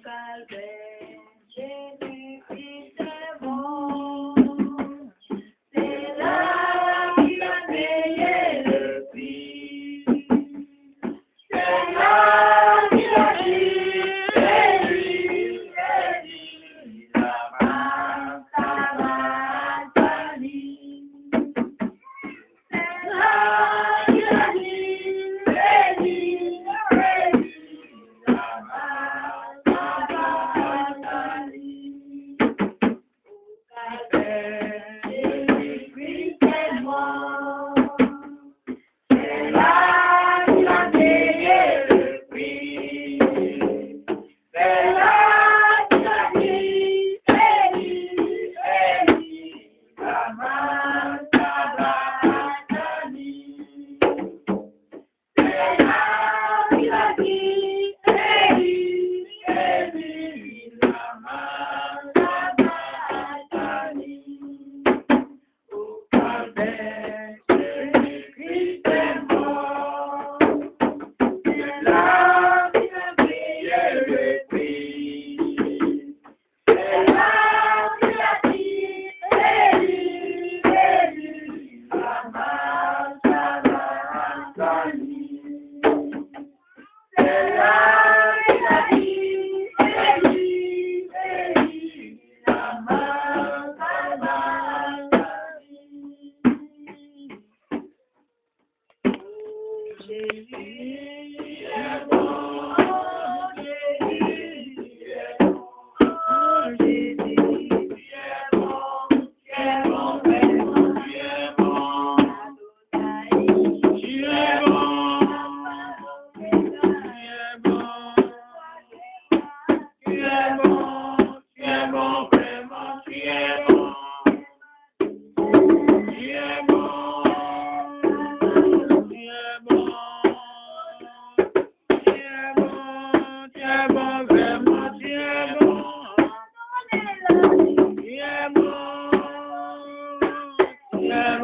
calvaire, Jésus-Christ est bon. C'est là qu'il a payé le prix. C'est là qu'il a dit, c'est lui, la Marie. C'est là qu'il a dit, c'est lui, la Marie. Jésus-Christ est mort. C'est là qu'il a payé le prix. C'est là qu'il a dit, c'est lui, la Marie. C'est là qu'il a dit, c'est lui, la Marie. Au calvaire, Jésus-Christ est mort. C'est là qu'il a payé le prix. C'est là qu'il a dit, c'est lui, la Marie. C'est là qu'il a dit, c'est lui, la Marie. Jésus est bon, Jésus est bon, Jésus est bon, vraiment, tu es bon. Tu es bon, tu es bon, tu es bon, vraiment, tu es bon. Tu es bon, tu es bon, tu es bon, vraiment, tu es bon. Tu es bon, tu es bon, tu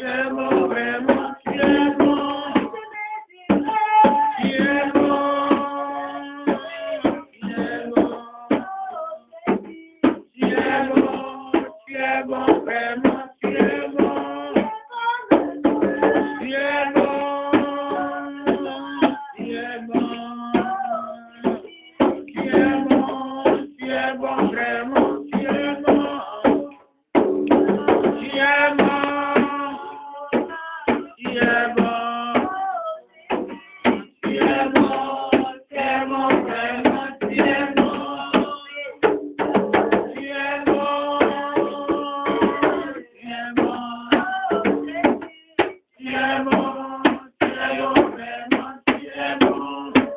es bon, vraiment, tu es bon. Tu es bon, tu es bon. Tu es bon, vraiment, tu es bon. Tu es bon, tu es bon. Tu es bon, vraiment, tu es bon. Tu es bon, tu es bon. Tu es bon, vraiment, tu es bon. Tu es bon, tu es bon. Tu es bon, vraiment, tu es bon. Tu es bon, tu es bon. Tu es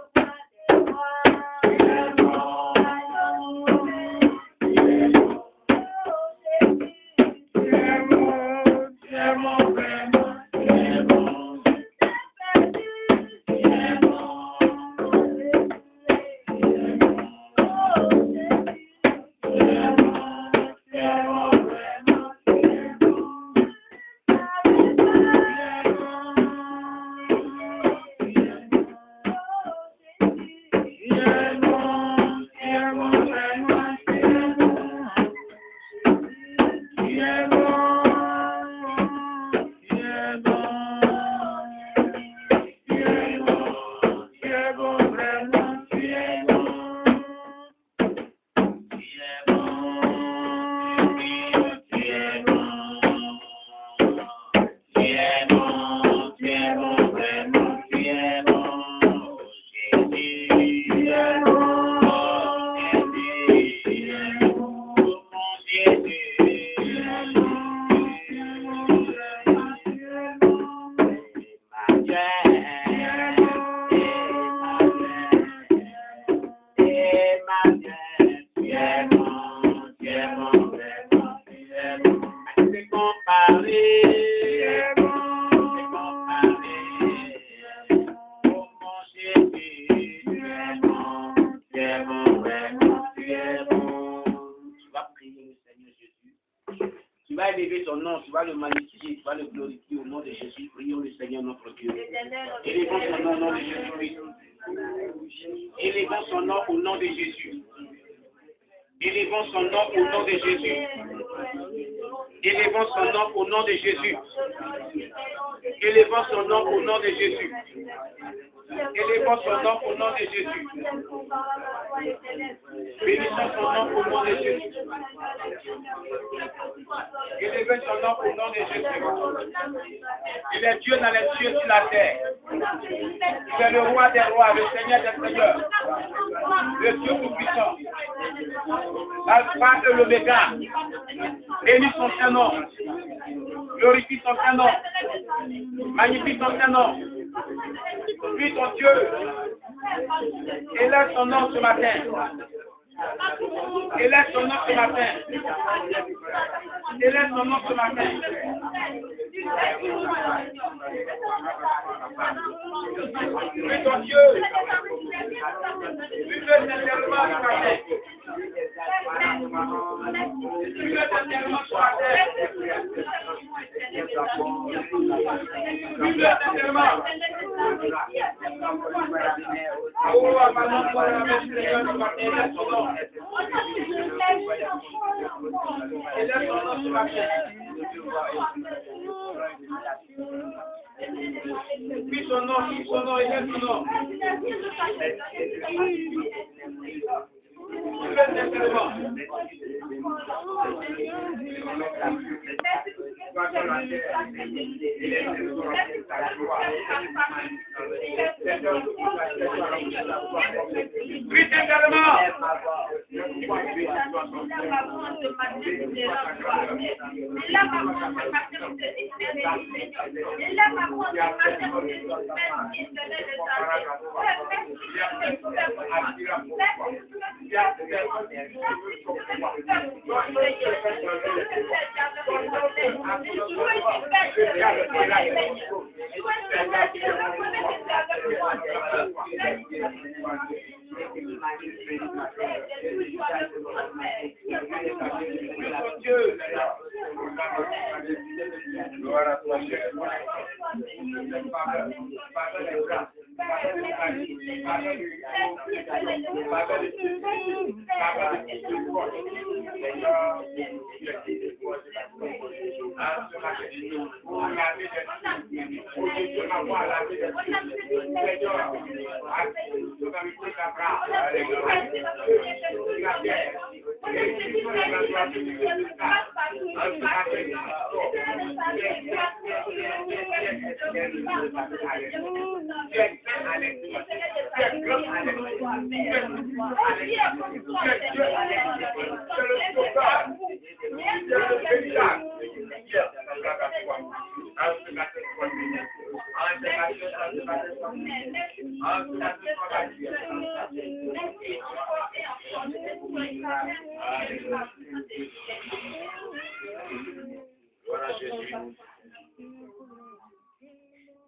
bon, vraiment, tu es bon. Tu es bon, tu es bon. Tu es bon, vraiment, tu es bon. Tu es bon, vraiment, tu es bon. Yeah. va le magnifier, tu vas le glorifier au nom de Jésus. Prions le Seigneur notre Dieu. Élevons son nom au nom de Jésus. Élevons son nom au nom de Jésus. Élevons son nom au nom de Jésus. Élevons son nom au nom de Jésus. Élevons son nom au nom de Jésus. Élevons son nom au nom de Jésus. Bénissons son nom au nom de Jésus. Élevons son nom au nom de Jésus. Il est Dieu dans les cieux sur la terre. Il est le roi des rois, le Seigneur des seigneurs. Le Dieu tout-puissant. L'alpha et l'oméga. Bénis son Saint-Nom. Glorifie son Saint-Nom. Magnifie son Saint-Nom. Prie ton Dieu. Élève son nom ce matin. Élève son nom ce matin. Élève son nom ce matin. Prie ton Dieu. Prie-le sincèrement ce matin. Prie-le sincèrement ce matin. Prie-le sincèrement. Oh, apparemment, pour la même Seigneur ce matin, élève son nom. Élève son nom ce matin. Prie son nom, élève son nom. Prie-le sincèrement. Prie sincèrement. Voilà Jésus.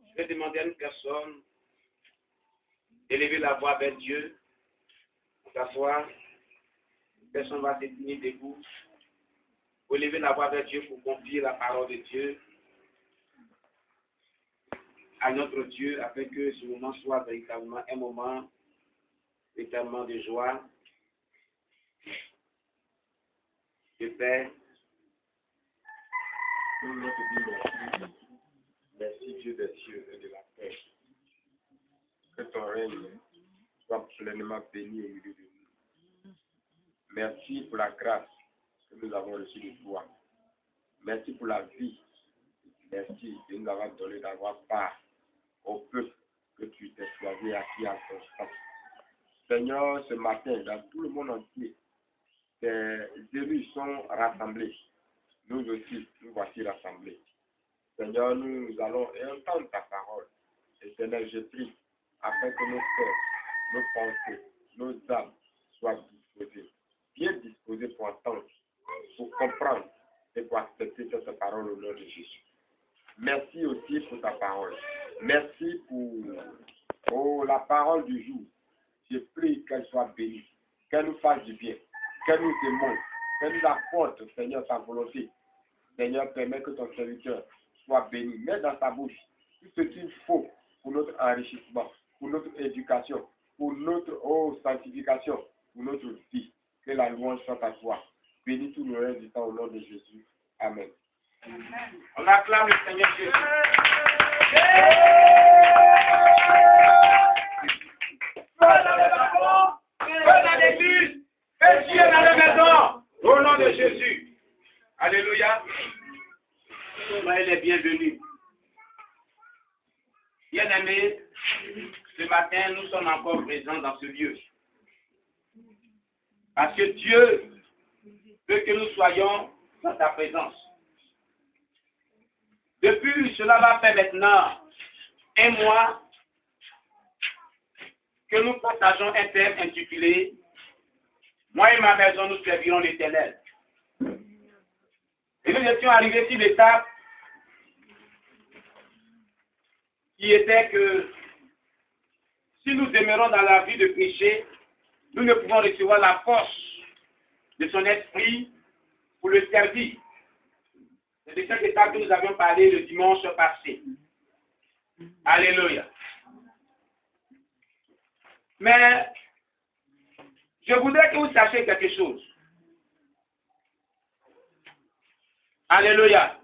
Je vais demander à une personne d'élever la voix vers Dieu, s'asseoir. Personne va se tenir debout. Pour élever la voix vers Dieu, pour confier la parole de Dieu à notre Dieu, afin que ce moment soit véritablement un moment véritablement de joie, de paix. Nous voulons te dire merci Dieu des cieux et de la paix. Que ton règne soit pleinement béni au milieu de nous. Merci pour la grâce que nous avons reçue de toi. Merci pour la vie. Merci de nous avoir donné d'avoir part au peuple que tu t'es choisi à qui à ton sang. Seigneur, ce matin, dans tout le monde entier, tes élus sont rassemblés. Nous aussi, nous voici rassemblés. Seigneur, nous allons entendre ta parole. Et Seigneur, je prie afin que nos cœurs, nos pensées, nos âmes soient disposées, bien disposées pour entendre, pour comprendre et pour accepter cette parole au nom de Jésus. Merci aussi pour ta parole. Merci pour la parole du jour. Je prie qu'elle soit bénie, qu'elle nous fasse du bien, qu'elle nous émonde, qu'elle nous apporte, Seigneur, ta volonté Seigneur, permets que ton serviteur soit béni. Mets dans sa bouche tout ce qu'il faut pour notre enrichissement, pour notre éducation, pour notre sanctification, pour notre vie. Que la louange soit à toi. Bénis tout le reste du temps au nom de Jésus. Amen. On acclame le Seigneur Jésus. Feu dans les ballons, feu dans l'église, feu Dieu dans la maison, au nom de Jésus. Alléluia. Soyez les bienvenus. Bien-aimés, ce matin, nous sommes encore présents dans ce lieu. Parce que Dieu veut que nous soyons dans sa présence. Depuis, cela va faire maintenant un mois que nous partageons un thème intitulé « Moi et ma maison, nous servirons l'Éternel ». Et nous étions arrivés sur l'étape qui était que si nous demeurons dans la vie de péché, nous ne pouvons recevoir la force de son esprit pour le servir. C'est de cette étape que nous avions parlé le dimanche passé. Alléluia. Mais je voudrais que vous sachiez quelque chose. Alléluia.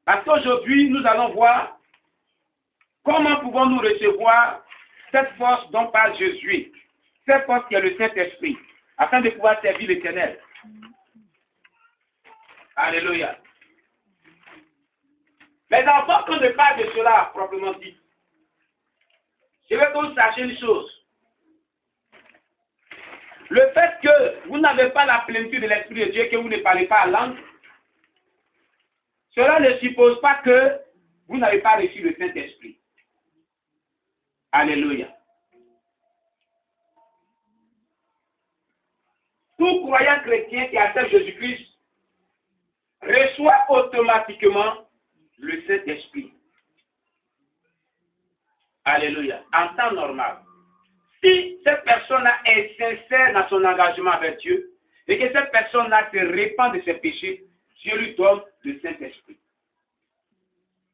Parce qu'aujourd'hui, nous allons voir comment pouvons-nous recevoir cette force dont parle Jésus. Cette force qui est le Saint-Esprit, afin de pouvoir servir l'Éternel. Alléluia. Mais avant qu'on ne parle de cela proprement dit, je veux que vous sachiez une chose. Le fait que vous n'avez pas la plénitude de l'Esprit de Dieu, que vous ne parlez pas la langue, cela ne suppose pas que vous n'avez pas reçu le Saint-Esprit. Alléluia. Tout croyant chrétien qui accepte Jésus-Christ reçoit automatiquement le Saint-Esprit. Alléluia. En temps normal. Si cette personne-là est sincère dans son engagement avec Dieu et que cette personne-là se répand de ses péchés, Dieu lui donne le Saint-Esprit.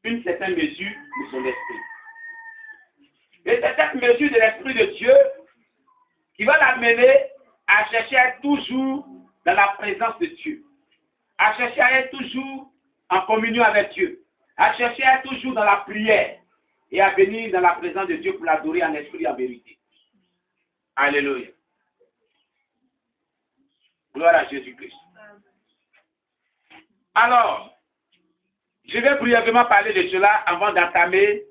Une certaine mesure de son esprit. Et c'est cette mesure de l'Esprit de Dieu qui va l'amener à chercher à être toujours dans la présence de Dieu. À chercher à être toujours en communion avec Dieu. À chercher à être toujours dans la prière. Et à venir dans la présence de Dieu pour l'adorer en esprit et en vérité. Alléluia. Gloire à Jésus-Christ. Alors, je vais brièvement parler de cela avant d'entamer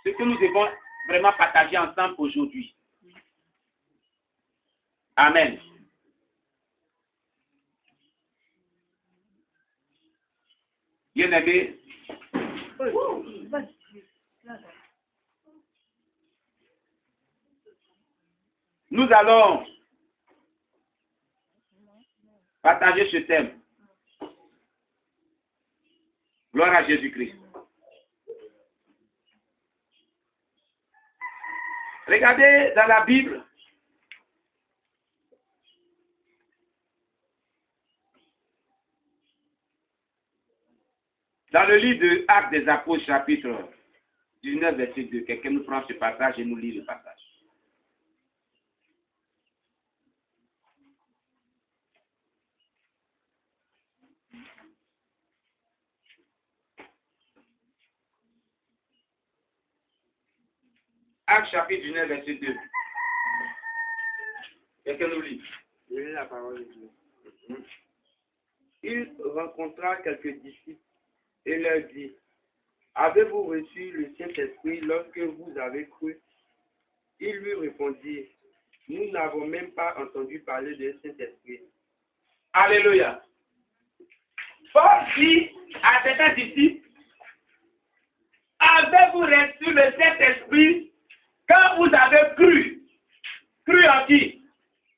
ce que nous devons vraiment partager ensemble aujourd'hui. Amen. Bien-aimés, nous allons partager ce thème. Gloire à Jésus-Christ. Regardez dans la Bible. Dans le livre de Actes des Apôtres, chapitre 19, verset 2, quelqu'un nous prend ce passage et nous lit le passage. Actes chapitre 19, verset 2. Quelqu'un nous lit. Je lis la parole de Dieu. Il rencontra quelques disciples et leur dit, avez-vous reçu le Saint-Esprit lorsque vous avez cru? Ils lui répondirent, nous n'avons même pas entendu parler de Saint-Esprit. Alléluia. Paul dit à certains disciples, avez-vous reçu le Saint-Esprit quand vous avez cru? Cru en qui?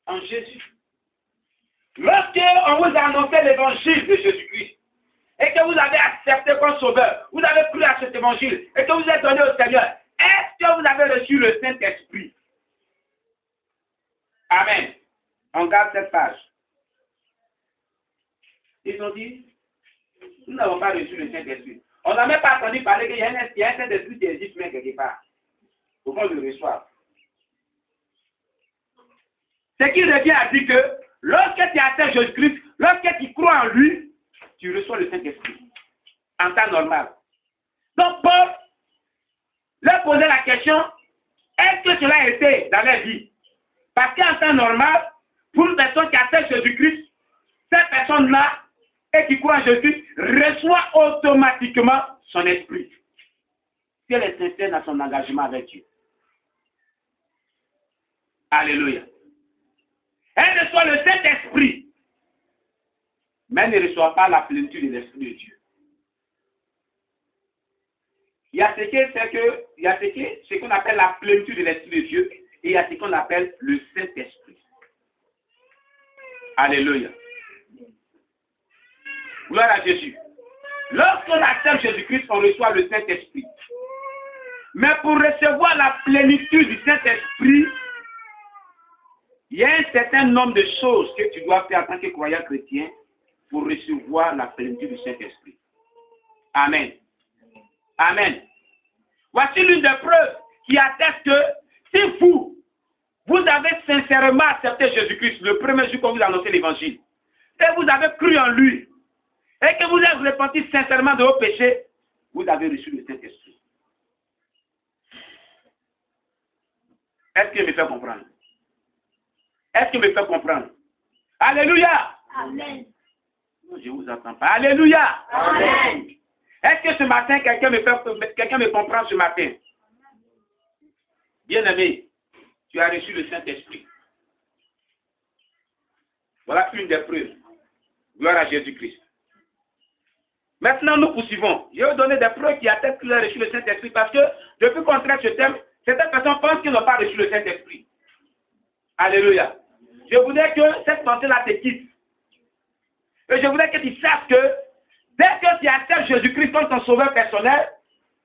En Jésus. Lorsqu'on vous a annoncé l'évangile de Jésus-Christ et que vous avez accepté comme sauveur, vous avez cru à cet évangile et que vous êtes donné au Seigneur, est-ce que vous avez reçu le Saint-Esprit? Amen. On garde cette page. Ils ont dit, Nous n'avons pas reçu le Saint-Esprit. On n'a même pas entendu parler qu'il y a un Saint-Esprit qui existe même quelque part. Faut qu'on le reçoive. Ce qui revient à dire que lorsque tu acceptes Jésus-Christ, lorsque tu crois en lui, tu reçois le Saint-Esprit en temps normal. Donc Paul leur posait la question, est-ce que cela a été dans leur vie? Parce qu'en temps normal, pour une personne qui accepte Jésus-Christ, cette personne-là, et qui croit en Jésus, reçoit automatiquement son esprit. Si elle est sincère dans son engagement avec Dieu. Alléluia. Elle reçoit le Saint-Esprit, mais elle ne reçoit pas la plénitude de l'Esprit de Dieu. Il y a ce qu'on appelle la plénitude de l'Esprit de Dieu, et il y a ce qu'on appelle le Saint-Esprit. Alléluia. Gloire à Jésus. Lorsqu'on accepte Jésus-Christ, on reçoit le Saint-Esprit. Mais pour recevoir la plénitude du Saint-Esprit, il y a un certain nombre de choses que tu dois faire en tant que croyant chrétien pour recevoir la plénitude du Saint-Esprit. Amen. Amen. Voici l'une des preuves qui atteste que si vous avez sincèrement accepté Jésus-Christ le premier jour qu'on vous a annoncé l'évangile, et vous avez cru en lui, et que vous avez repenti sincèrement de vos péchés, vous avez reçu le Saint-Esprit. Est-ce qu'il me fait comprendre? Est-ce qu'il me fait comprendre? Alléluia! Amen. Non, je ne vous attends pas. Alléluia! Amen. Est-ce que ce matin, quelqu'un me comprend ce matin? Bien-aimé, tu as reçu le Saint-Esprit. Voilà une des preuves. Gloire à Jésus-Christ. Maintenant, nous poursuivons. Je vais vous donner des preuves qui attestent qu'il a reçu le Saint-Esprit parce que, depuis qu'on traite ce thème, certaines personnes pensent qu'ils n'ont pas reçu le Saint-Esprit. Alléluia. Je voudrais que cette pensée-là te quitte. Et je voudrais que tu saches que, dès que tu acceptes Jésus-Christ comme ton sauveur personnel,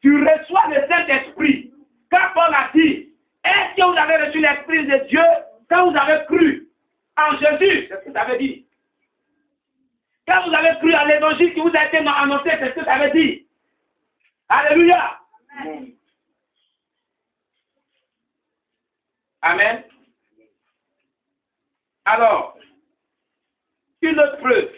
tu reçois le Saint-Esprit. Quand Paul a dit, est-ce que vous avez reçu l'Esprit de Dieu quand vous avez cru en Jésus? C'est ce que tu avais dit. Quand vous avez cru à l'évangile qui vous a été annoncé, c'est ce que tu avais dit. Alléluia. Amen. Amen. Alors, une autre preuve.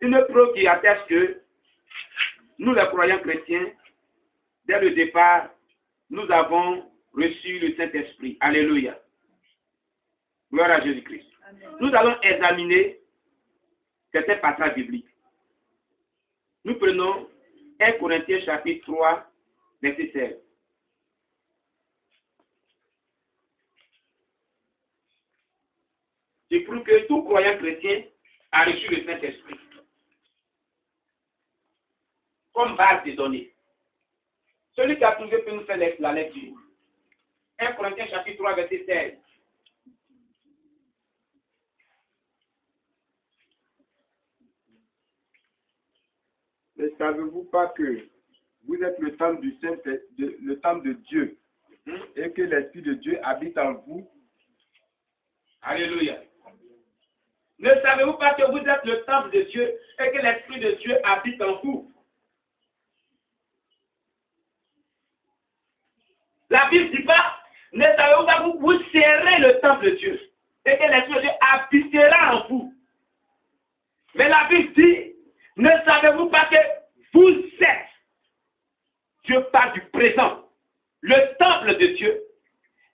Une preuve qui atteste que nous, les croyants chrétiens, dès le départ, nous avons reçu le Saint-Esprit. Alléluia. Gloire à Jésus-Christ. Nous allons examiner certains passages bibliques. Nous prenons 1 Corinthiens chapitre 3, verset 16. Je prouve que tout croyant chrétien a reçu le Saint-Esprit comme base de données. Celui qui a trouvé peut nous faire la lecture. 1 Corinthiens chapitre 3, verset 16. Ne savez-vous pas que vous êtes le temple le temple de Dieu et que l'Esprit de Dieu habite en vous? Alléluia. Ne savez-vous pas que vous êtes le temple de Dieu et que l'Esprit de Dieu habite en vous? La Bible ne dit pas, ne savez-vous pas que vous serez le temple de Dieu et que l'Esprit de Dieu habitera en vous. Mais la Bible dit, ne savez-vous pas que vous êtes, Dieu parle du présent, le temple de Dieu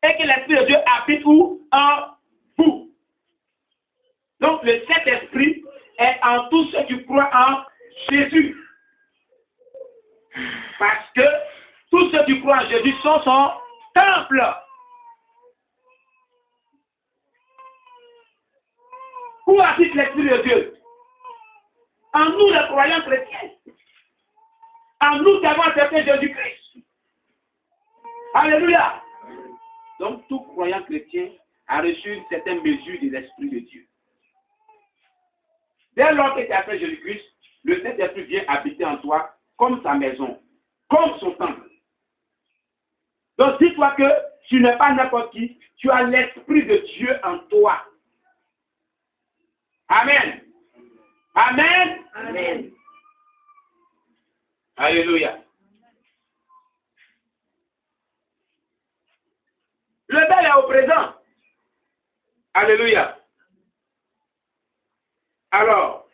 et que l'Esprit de Dieu habite où? En vous. Donc le Saint-Esprit est en tous ceux qui croient en Jésus. Parce que tous ceux qui croient en Jésus sont son temple. Où habite l'Esprit de Dieu? En nous, les croyants chrétiens. En nous qui avons accepté Jésus-Christ. Alléluia. Donc tout croyant chrétien a reçu une certaine mesure de l'Esprit de Dieu. Dès lors que tu as fait Jésus-Christ, le Saint-Esprit vient habiter en toi comme sa maison, comme son temple. Donc dis-toi que Tu n'es pas n'importe qui. Tu as l'Esprit de Dieu en toi. Amen. Amen. Amen. Alléluia. Le bel est au présent. Alléluia. Alors,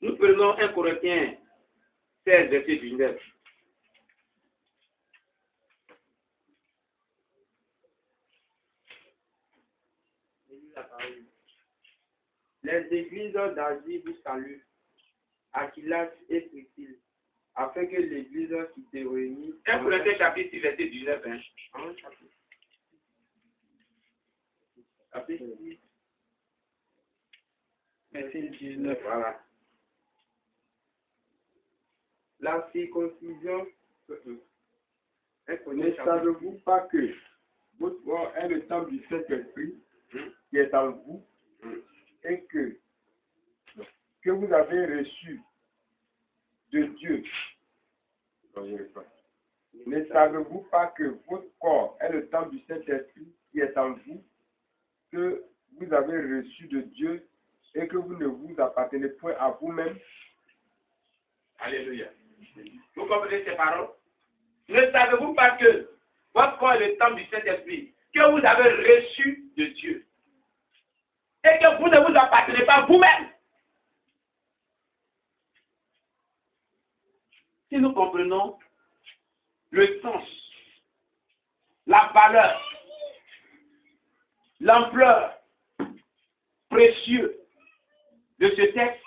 nous prenons 1 Corinthiens 16, verset 19. Les églises d'Asie vous saluent, Aquilas et Priscille, afin que l'église qui se réunit 1 Corinthiens chapitre 6, verset 19. Chapitre 6, Verset 19. Voilà. la circoncision. Ne savez-vous pas que votre corps est le temple du Saint-Esprit qui est en vous et que vous avez reçu de Dieu? Non, je pas. Ne savez-vous pas que votre corps est le temple du Saint-Esprit qui est en vous, que vous avez reçu de Dieu et que vous ne vous appartenez point à vous-même? Alléluia. Vous comprenez ces paroles? Ne savez-vous pas que votre corps est le temple du Saint-Esprit, que vous avez reçu de Dieu, et que vous ne vous appartenez pas vous-même? Si nous comprenons le sens, la valeur, l'ampleur précieuse de ce texte,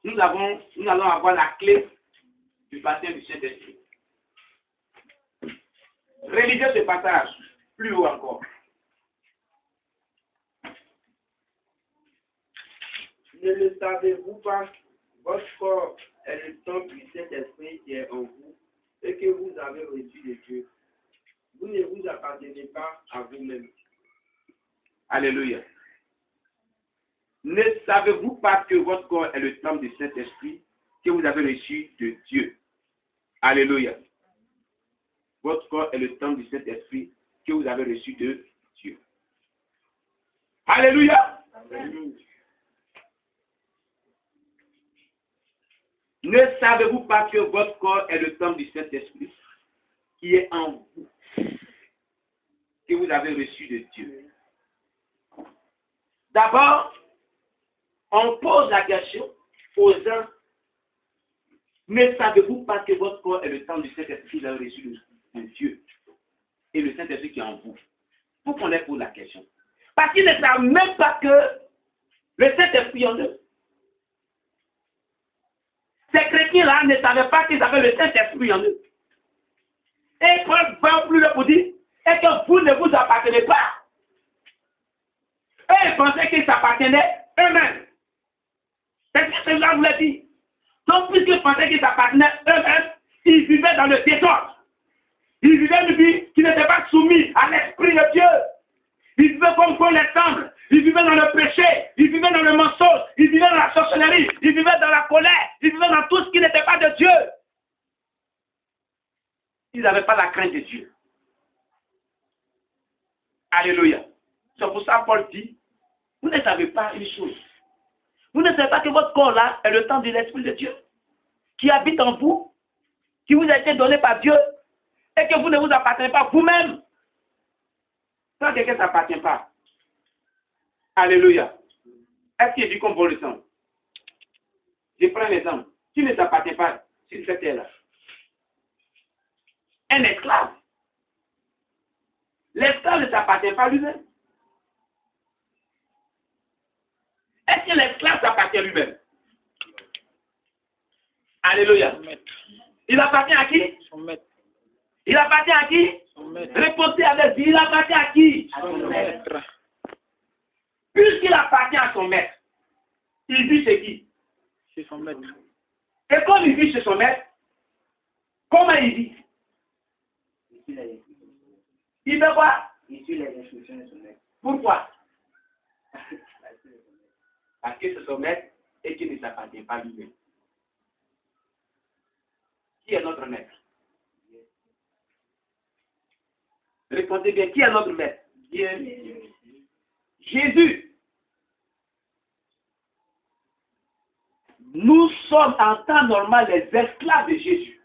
nous allons avoir la clé du baptême du Saint-Esprit. Réalisez ce passage plus haut encore. Ne le savez-vous pas, votre corps est le temple du Saint-Esprit qui est en vous et que vous avez reçu de Dieu. Vous ne vous appartenez pas à vous-même. Alléluia. Ne savez-vous pas que votre corps est le temple du Saint-Esprit que vous avez reçu de Dieu? Alléluia. Votre corps est le temple du Saint-Esprit que vous avez reçu de Dieu. Alléluia. Amen. Ne savez-vous pas que votre corps est le temple du Saint-Esprit qui est en vous, que vous avez reçu de Dieu? D'abord, on pose la question aux uns. Ne savez-vous pas que votre corps est le temple du Saint-Esprit que vous avez reçu de Dieu et le Saint-Esprit qui est en vous? Pourquoi on leur pose la question? Parce qu'ils ne savent même pas que le Saint-Esprit est en eux. Ces chrétiens-là ne savaient pas qu'ils avaient le Saint-Esprit en eux. Et Paul va plus le pour dire, et que vous ne vous appartenez pas. Eux, ils pensaient qu'ils s'appartenaient eux-mêmes. C'est ce que cela voulait dire. Donc, puisqu'ils pensaient qu'ils s'appartenaient eux-mêmes, ils vivaient dans le désordre. Ils vivaient une vie qui n'était pas soumise à l'Esprit de Dieu. Ils vivaient comme Paul les semble. Ils vivaient dans le péché. Ils vivaient dans le mensonge. Ils vivaient dans la sorcellerie. Ils vivaient dans la colère. Ils vivaient dans tout ce qui n'était pas de Dieu. Ils n'avaient pas la crainte de Dieu. Alléluia. C'est pour ça que Paul dit, vous ne savez pas une chose. Vous ne savez pas que votre corps là est le temple de l'Esprit de Dieu qui habite en vous, qui vous a été donné par Dieu et que vous ne vous appartenez pas vous-même. Quand quelqu'un ne s'appartient pas. Alléluia. Est-ce qu'il dit comme bon le sang? Je prends un exemple. Qui ne s'appartient pas sur cette terre-là? Un esclave. L'esclave ne s'appartient pas lui-même. Est-ce que l'esclave s'appartient lui-même? Alléluia. Il appartient à qui? Son maître. Il appartient à qui? Son maître. Répondez avec lui. Il appartient à qui? Son maître. Puisqu'il appartient à son maître, il vit chez qui? C'est son maître. Et comme il vit chez son maître, comment il vit? Il fait quoi? Il suit les instructions de son maître. Pourquoi? Parce que c'est son maître et qu'il ne s'appartient pas lui-même. Qui est notre maître? Répondez bien, qui est notre maître? Dieu. Jésus. Nous sommes en temps normal les esclaves de Jésus.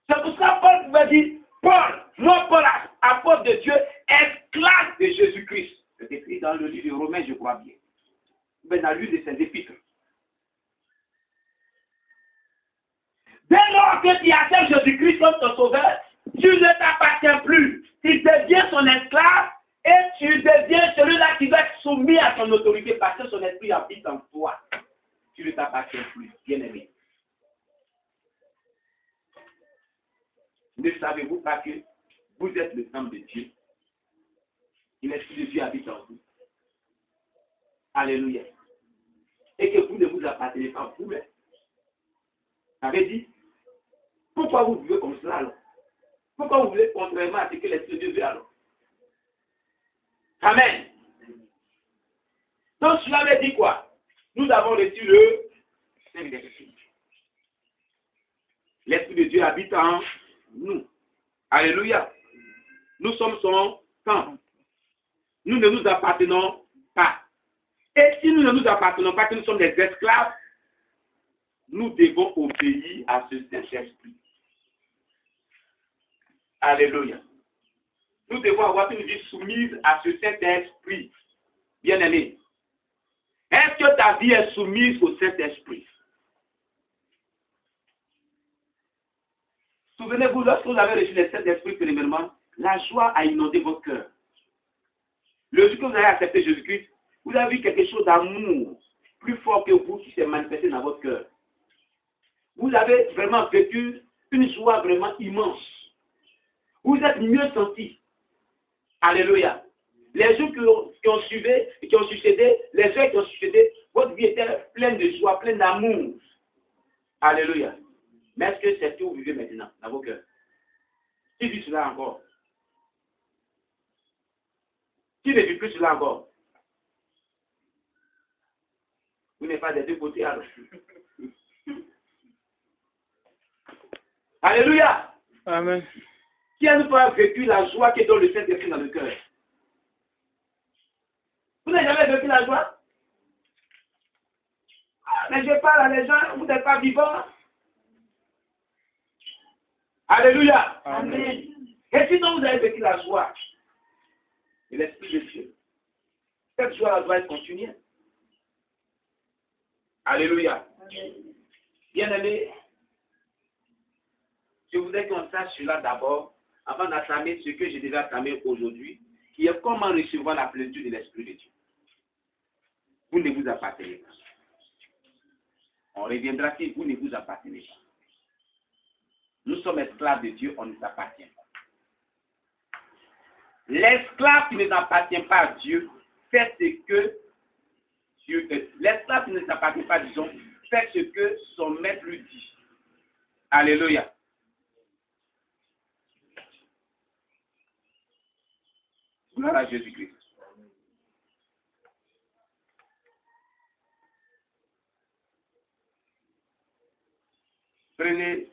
C'est pour ça que Paul pouvait dire, Paul, moi Paul, apôtre de Dieu, esclave de Jésus-Christ. C'est écrit dans le livre de Romains, je crois bien. Mais dans l'une de ses épîtres. Dès lors que tu acceptes Jésus-Christ comme ton sauveur, tu ne t'appartiens plus. Tu deviens son esclave et tu deviens celui-là qui doit être soumis à son autorité parce que son esprit habite en toi. Tu ne t'appartiens plus, bien-aimé. Ne savez-vous pas que vous êtes le temple de Dieu? Et l'esprit de Dieu habite en vous. Alléluia. Et que vous ne vous appartenez pas vous-même. Vous avez dit, pourquoi vous vivez comme cela alors? Pourquoi vous voulez contrairement à ce que l'Esprit de Dieu veut alors? Amen. Donc cela veut dire quoi? Nous avons reçu le Saint-Esprit. L'Esprit de Dieu habite en nous. Alléluia. Nous sommes son temple. Nous ne nous appartenons pas. Et si nous ne nous appartenons pas, que nous sommes des esclaves, nous devons obéir à ce Saint-Esprit. Alléluia. Nous devons avoir une vie soumise à ce Saint-Esprit. Bien-aimé. Est-ce que ta vie est soumise au Saint-Esprit? Souvenez-vous, lorsque vous avez reçu le Saint-Esprit, premièrement, la joie a inondé votre cœur. Le jour que vous avez accepté Jésus-Christ, vous avez vu quelque chose d'amour plus fort que vous qui s'est manifesté dans votre cœur. Vous avez vraiment vécu une joie vraiment immense. Vous êtes mieux senti. Alléluia. Les jours qui ont suivi et qui ont succédé, les heures qui ont succédé, votre vie était pleine de joie, pleine d'amour. Alléluia. Mais est-ce que c'est ce que vous vivez maintenant dans vos cœurs? Qui vit cela encore? Qui ne vit plus cela encore? Vous n'êtes pas des deux côtés alors. Alléluia. Amen. Qui a nous pas vécu la joie qui est dans le Saint-Esprit dans le cœur? Vous n'avez jamais vécu la joie? Mais je parle à les gens, vous n'êtes pas vivants. Alléluia. Amen. Et sinon vous avez vécu la joie de l'Esprit de Dieu. Cette joie doit être continuelle. Alléluia. Bien-aimés, je voudrais qu'on sache cela d'abord, avant d'attamer ce que je devais attamer aujourd'hui, qui est comment recevoir la plénitude de l'Esprit de Dieu. Vous ne vous appartenez pas. On reviendra si vous ne vous appartenez pas. Nous sommes esclaves de Dieu, on ne s'appartient pas. L'esclave qui ne s'appartient pas à Dieu fait ce que Dieu fait. L'esclave qui ne s'appartient pas, disons, fait ce que son maître lui dit. Alléluia. Gloire à Jésus-Christ. Prenez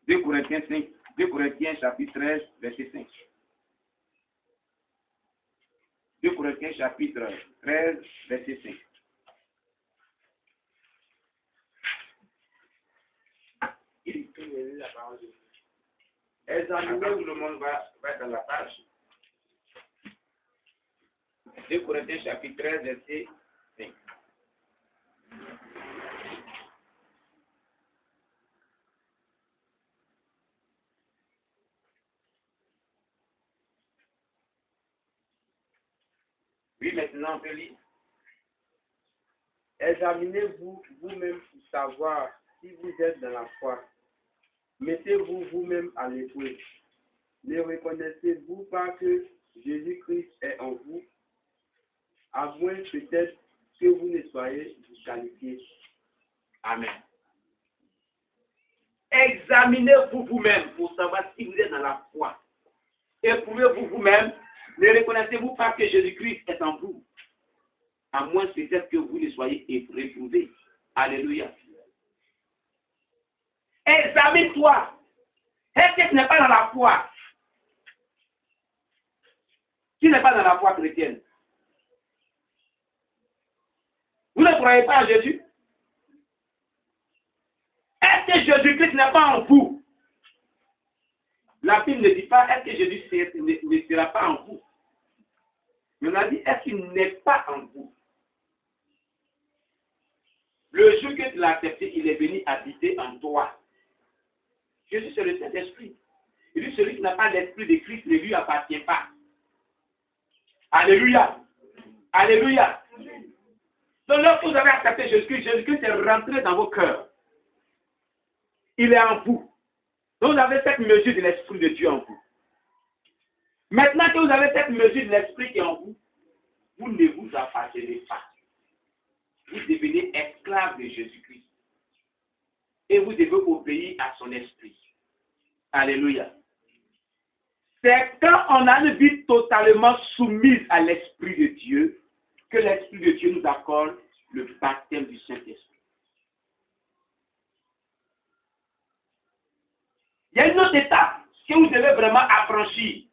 2 Corinthiens 5, 2 Corinthiens chapitre 13, verset 5. 2 Corinthiens chapitre 13, verset 5. Examinez où le monde va dans la page. 2 Corinthiens chapitre 13, verset 5. Oui, maintenant on peut lire. Examinez-vous vous-même pour savoir si vous êtes dans la foi. Mettez-vous vous-même à l'épreuve. Ne reconnaissez-vous pas que Jésus-Christ est en vous, à moins peut-être que vous ne soyez disqualifiés. Amen. Examinez-vous vous-même pour savoir si vous êtes dans la foi. Éprouvez-vous vous-même. Ne reconnaissez-vous pas que Jésus-Christ est en vous, à moins peut-être que vous ne soyez réprouvés. Alléluia. Examine-toi. Est-ce que tu n'es pas dans la foi? Tu n'es pas dans la foi chrétienne. Vous ne croyez pas en Jésus? Est-ce que Jésus-Christ n'est pas en vous? La Bible ne dit pas est-ce que Jésus ne sera pas en vous. Mais on a dit est-ce qu'il n'est pas en vous? Le jour que tu l'as accepté, il est venu habiter en toi. Jésus, c'est le Saint-Esprit. Il dit celui qui n'a pas l'Esprit de Christ ne lui appartient pas. Alléluia. Alléluia. Donc lorsque vous avez accepté Jésus-Christ, Jésus-Christ est rentré dans vos cœurs. Il est en vous. Donc vous avez cette mesure de l'Esprit de Dieu en vous. Maintenant que vous avez cette mesure de l'Esprit qui est en vous, vous ne vous appartenez pas. Vous devenez esclave de Jésus-Christ. Et vous devez obéir à son esprit. Alléluia. C'est quand on a une vie totalement soumise à l'Esprit de Dieu que l'Esprit de Dieu nous accorde le baptême du Saint-Esprit. Il y a une autre étape que vous devez vraiment affranchir.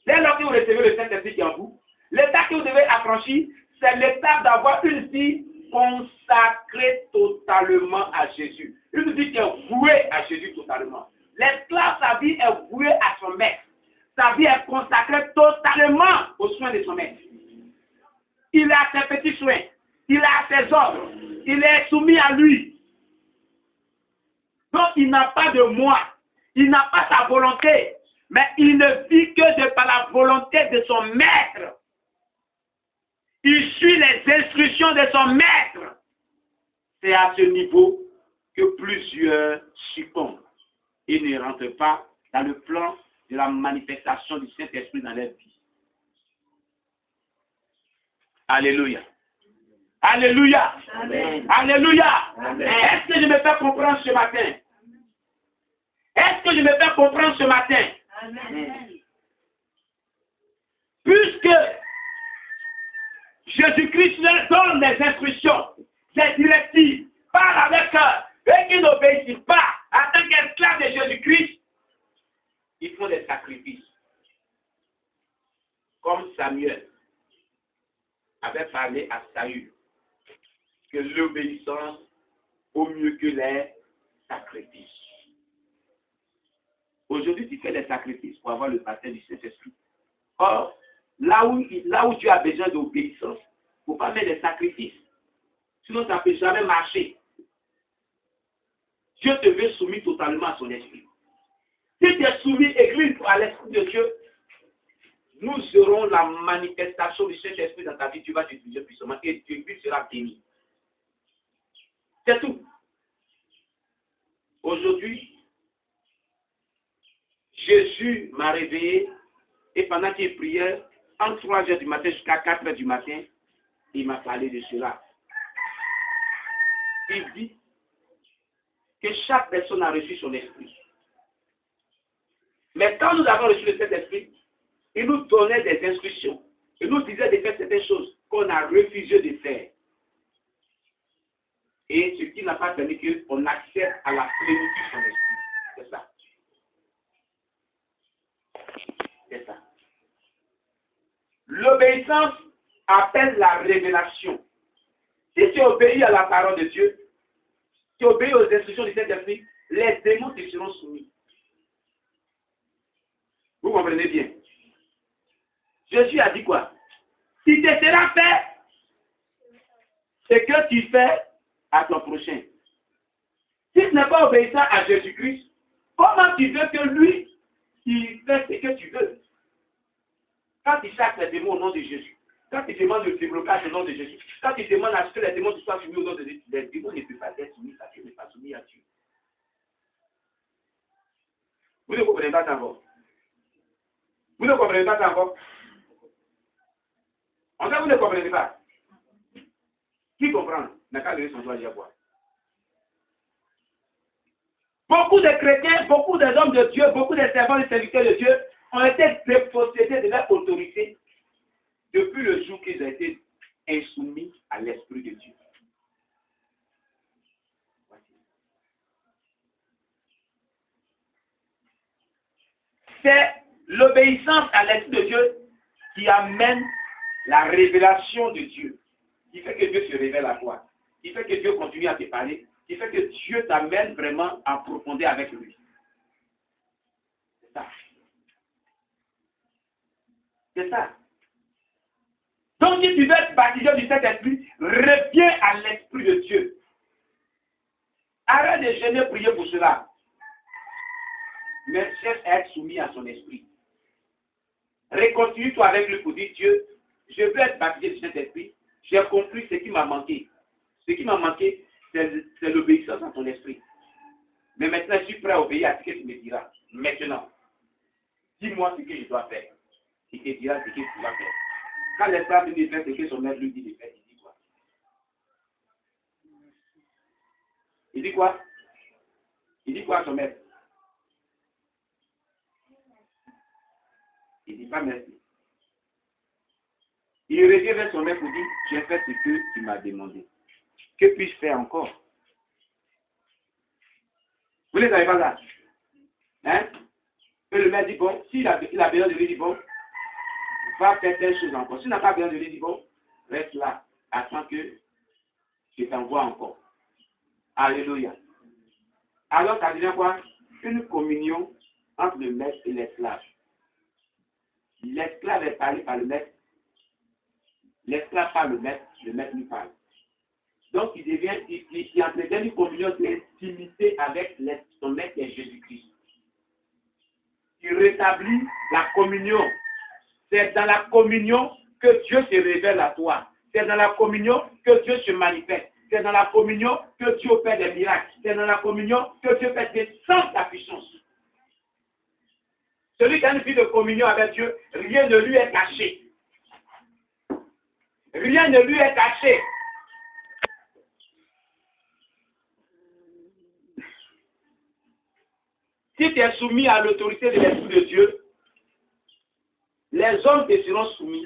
Dès lors que vous recevez le Saint-Esprit qui est en vous, l'étape que vous devez affranchir, c'est l'étape d'avoir une vie consacrée totalement à Jésus. Une vie qui est vouée à Jésus totalement. L'esclave, sa vie est vouée à son maître. Sa vie est consacrée totalement aux soins de son maître. Il a ses petits soins. Il a ses ordres. Il est soumis à lui. Donc, il n'a pas de moi. Il n'a pas sa volonté. Mais il ne vit que de par la volonté de son maître. Il suit les instructions de son maître. C'est à ce niveau que plusieurs succombent et ne rentrent pas dans le plan de la manifestation du Saint-Esprit dans leur vie. Alléluia. Alléluia. Amen. Alléluia. Amen. Est-ce que je me fais comprendre ce matin? Est-ce que je me fais comprendre ce matin? Amen. Puisque Jésus-Christ leur donne des instructions, des directives, parle avec eux, et qu'ils n'obéissent pas en tant qu'esclaves de Jésus-Christ, ils font des sacrifices. Comme Samuel avait parlé à Saül, que l'obéissance vaut mieux que les sacrifices. Aujourd'hui, tu fais des sacrifices pour avoir le baptême du Saint-Esprit. Or, là où tu as besoin d'obéissance, il ne faut pas mettre des sacrifices. Sinon, ça ne peut jamais marcher. Dieu te veut soumis totalement à son esprit. Si tu es soumis, Église, à l'Esprit de Dieu, nous aurons la manifestation du Saint-Esprit dans ta vie. Tu vas t'utiliser puissamment et Dieu sera béni. C'est tout. Aujourd'hui, Jésus m'a réveillé et pendant qu'il priait, entre 3 heures du matin jusqu'à 4 heures du matin, il m'a parlé de cela. Il dit que chaque personne a reçu son esprit. Mais quand nous avons reçu le Saint-Esprit, il nous donnait des instructions. Il nous disait de faire certaines choses qu'on a refusé de faire. Et ce qui n'a pas permis qu'on accède à la plénitude de son esprit. C'est ça. C'est ça. L'obéissance appelle la révélation. Si tu obéis à la parole de Dieu, tu obéis aux instructions du Saint-Esprit, les démons te seront soumis. Vous comprenez bien? Jésus a dit quoi? Si te sera fait ce que tu fais à ton prochain. Si tu n'es pas obéissant à Jésus-Christ, comment tu veux que lui, il fait ce que tu veux? Quand il chasse les démons au nom de Jésus, quand il demande le déblocage au nom de Jésus, quand il demande à ce que les démons soient soumis au nom de Jésus, les démons ne peuvent pas être soumis parce qu'ils ne sont pas soumis à Dieu. Vous ne comprenez pas encore? Vous ne comprenez pas encore? En fait, vous ne comprenez pas. Qui comprend? N'a qu'à lever son doigt à voir. Beaucoup de chrétiens, beaucoup d'hommes de Dieu, beaucoup de servants et serviteurs de Dieu ont été dépossédés de leur autorité depuis le jour qu'ils ont été insoumis à l'Esprit de Dieu. c'est l'obéissance à l'Esprit de Dieu qui amène la révélation de Dieu, qui fait que Dieu se révèle à toi, qui fait que Dieu continue à te parler, qui fait que Dieu t'amène vraiment en profondeur avec lui. C'est ça. C'est ça. Donc, si tu veux être baptisé du Saint-Esprit, reviens à l'Esprit de Dieu. Arrête de gêner, prier pour cela. Mais cherche à être soumis à son esprit. Réconcilie-toi avec lui pour dire, Dieu, je veux être baptisé du Saint-Esprit. J'ai compris ce qui m'a manqué. Ce qui m'a manqué, c'est l'obéissance à ton esprit. Mais maintenant, je suis prêt à obéir à ce que tu me diras. Maintenant, dis-moi ce que je dois faire. Il te dira ce que tu dois faire. Quand l'esclave dit de faire ce que son maître lui dit de faire, il dit quoi? Il dit quoi? Il dit quoi à son maître? Il dit pas merci. Il revient vers son maître pour dire, j'ai fait ce que tu m'as demandé. Que puis-je faire encore? Vous ne les avez pas là? Hein? Et le maître dit, bon, s'il a besoin de lui dire, bon, va faire telle chose encore. S'il n'a pas besoin de lui dire, bon, reste là, attends que je t'envoie encore. Alléluia. Alors, ça devient quoi? Une communion entre le maître et l'esclave. L'esclave est parlé par le maître. L'esclave parle le maître lui parle. Donc, il entretient une communion d'intimité avec son maître qui est Jésus-Christ. Il rétablit la communion. C'est dans la communion que Dieu se révèle à toi. C'est dans la communion que Dieu se manifeste. C'est dans la communion que Dieu opère des miracles. C'est dans la communion que Dieu fait descendre sa puissance. Celui qui a une vie de communion avec Dieu, rien ne lui est caché. Rien ne lui est caché. Si tu es soumis à l'autorité de l'Esprit de Dieu, les hommes te seront soumis,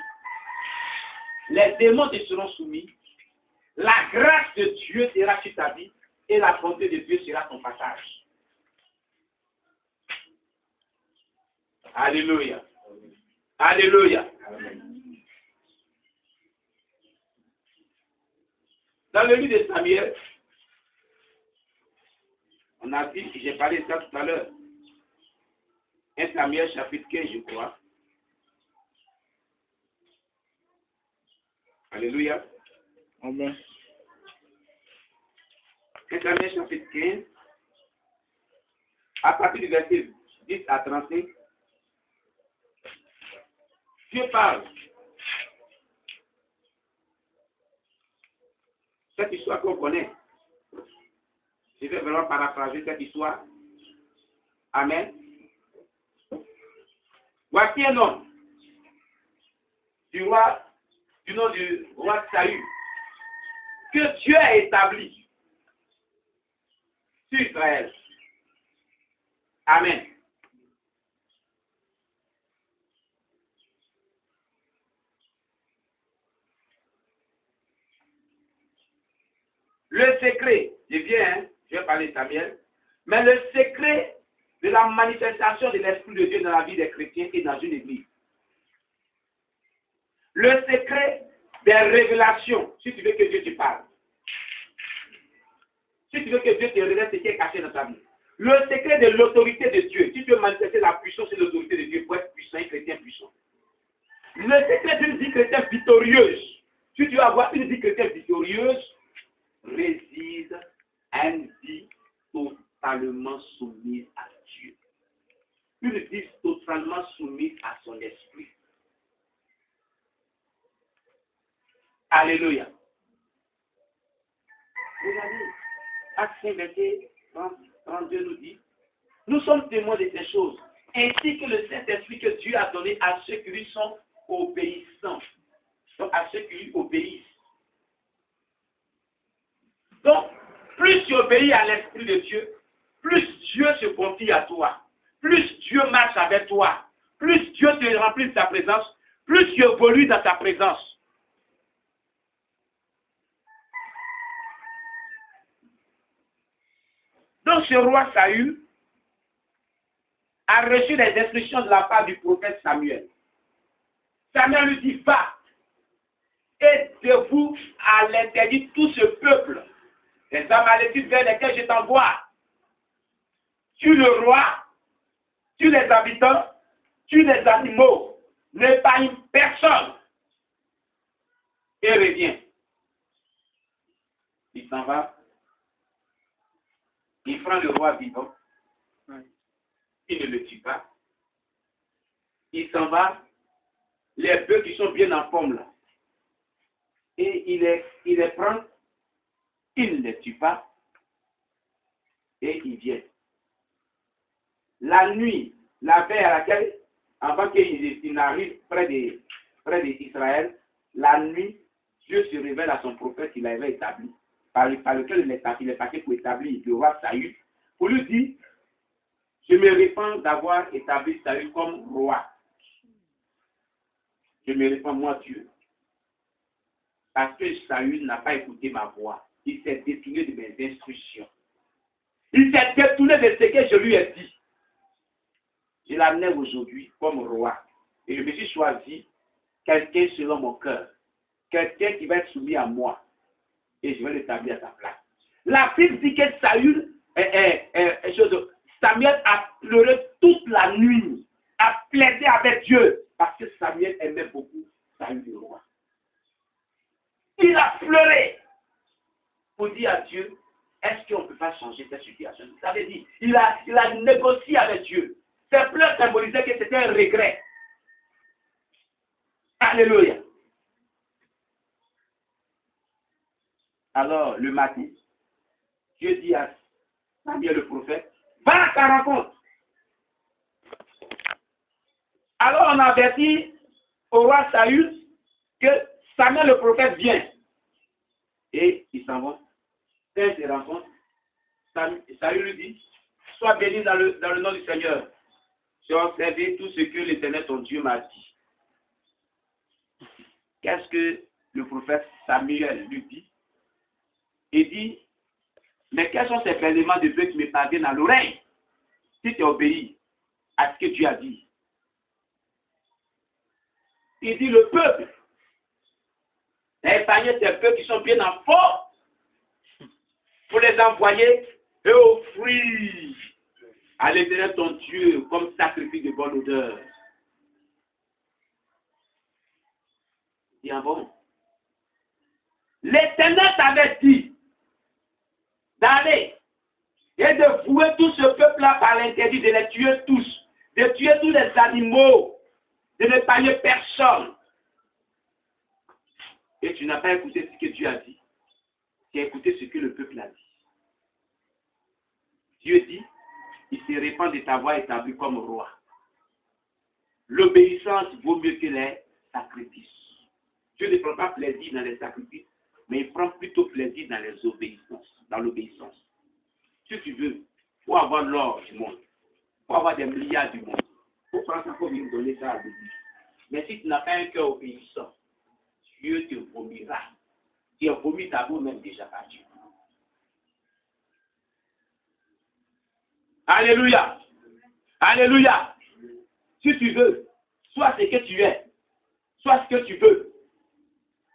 les démons te seront soumis, la grâce de Dieu sera sur ta vie et la bonté de Dieu sera ton passage. Alléluia. Alléluia. Dans le livre de Samuel, on a dit, j'ai parlé de ça tout à l'heure, 1 Samuel chapitre 15, je crois. Alléluia. Amen. 1 Samuel chapitre 15, à partir du verset 10 à 35, Dieu parle. Cette histoire qu'on connaît. Je vais vraiment paraphraser cette histoire. Amen. Voici un homme du nom du roi Saül que Dieu a établi sur Israël. Amen. Le secret, je vais parler de Samuel, mais le secret de la manifestation de l'Esprit de Dieu dans la vie des chrétiens et dans une église. Le secret des révélations, si tu veux que Dieu te parle. Si tu veux que Dieu te révèle ce qui est caché dans ta vie. Le secret de l'autorité de Dieu, si tu veux manifester la puissance et l'autorité de Dieu pour être puissant, un chrétien puissant. Le secret d'une vie chrétienne victorieuse, si tu veux avoir une vie chrétienne victorieuse, réside à une vie totalement soumise à Dieu. Une vie totalement soumise à son esprit. Alléluia. Regardez, Acte 5, verset 32 nous dit, nous sommes témoins de ces choses, ainsi que le Saint-Esprit que Dieu a donné à ceux qui lui sont obéissants. Donc à ceux qui lui obéissent. Donc, plus tu obéis à l'Esprit de Dieu, plus Dieu se confie à toi, plus Dieu marche avec toi, plus Dieu te remplit de sa présence, plus tu évolues dans sa présence. Donc ce roi Saül a reçu les instructions de la part du prophète Samuel. Samuel lui dit, va, et debout à l'interdit tout ce peuple, les Amalécites vers lesquels je t'envoie. Tue le roi, tue les habitants, tue les animaux, n'épargne personne. Et revient. Il s'en va. Il prend le roi vivant. Il ne le tue pas. Il s'en va. Les bœufs qui sont bien en forme là. Et il les prend. Il ne les tue pas. Et il vient. La nuit, la veille à laquelle, avant qu'il n'arrive près d'Israël, la nuit, Dieu se révèle à son prophète qu'il avait établi, par lequel il est passé pour établir le roi Saül, pour lui dire, je me répands d'avoir établi Saül comme roi. Je me répands, moi Dieu, parce que Saül n'a pas écouté ma voix. Il s'est détourné de mes instructions. Il s'est détourné de ce que je lui ai dit. Je l'amenais aujourd'hui comme roi. Et je me suis choisi quelqu'un selon mon cœur. Quelqu'un qui va être soumis à moi. Et je vais l'établir à sa place. La Bible dit que Samuel a pleuré toute la nuit. A plaidé avec Dieu. Parce que Samuel aimait beaucoup Saül le roi. Il a pleuré pour dire à Dieu, est-ce qu'on ne peut pas changer cette situation? Ça veut dire, il a négocié avec Dieu. Ces pleurs symbolisaient que c'était un regret. Alléluia. Alors, le matin, Dieu dit à Samuel le prophète, va à ta rencontre. Alors, on avertit au roi Saül que Samuel le prophète vient. Et il s'en va. Quand il se rencontre, Saül lui dit, sois béni dans le nom du Seigneur. J'ai observé tout ce que l'Éternel ton Dieu m'a dit. Qu'est-ce que le prophète Samuel lui dit? Il dit, mais quels sont ces éléments de Dieu qui me parviennent à l'oreille si tu obéis à ce que Dieu a dit? Il dit, le peuple, épargner ces peuples qui sont bien en forme pour les envoyer et offrir à l'Éternel ton Dieu comme sacrifice de bonne odeur. Il dit, ah bon? L'Éternel t'avait dit d'aller et de vouer tout ce peuple-là par l'interdit, de les tuer tous, de tuer tous les animaux, de n'épargner personne. Et tu n'as pas écouté ce que Dieu a dit. Tu as écouté ce que le peuple a dit. Dieu dit, il se répand de t'avoir établi comme roi. L'obéissance vaut mieux que les sacrifices. Dieu ne prend pas plaisir dans les sacrifices, mais il prend plutôt plaisir dans les obéissances, dans l'obéissance. Si tu veux, pour avoir l'or du monde, pour avoir des milliards du monde, pour prendre ça pour lui donner ça à Dieu. Mais si tu n'as pas un cœur obéissant, Dieu te vomira. Tu as vomi ta boue même déjà par Dieu. Alléluia. Alléluia. Si tu veux, sois ce que tu es, sois ce que tu veux.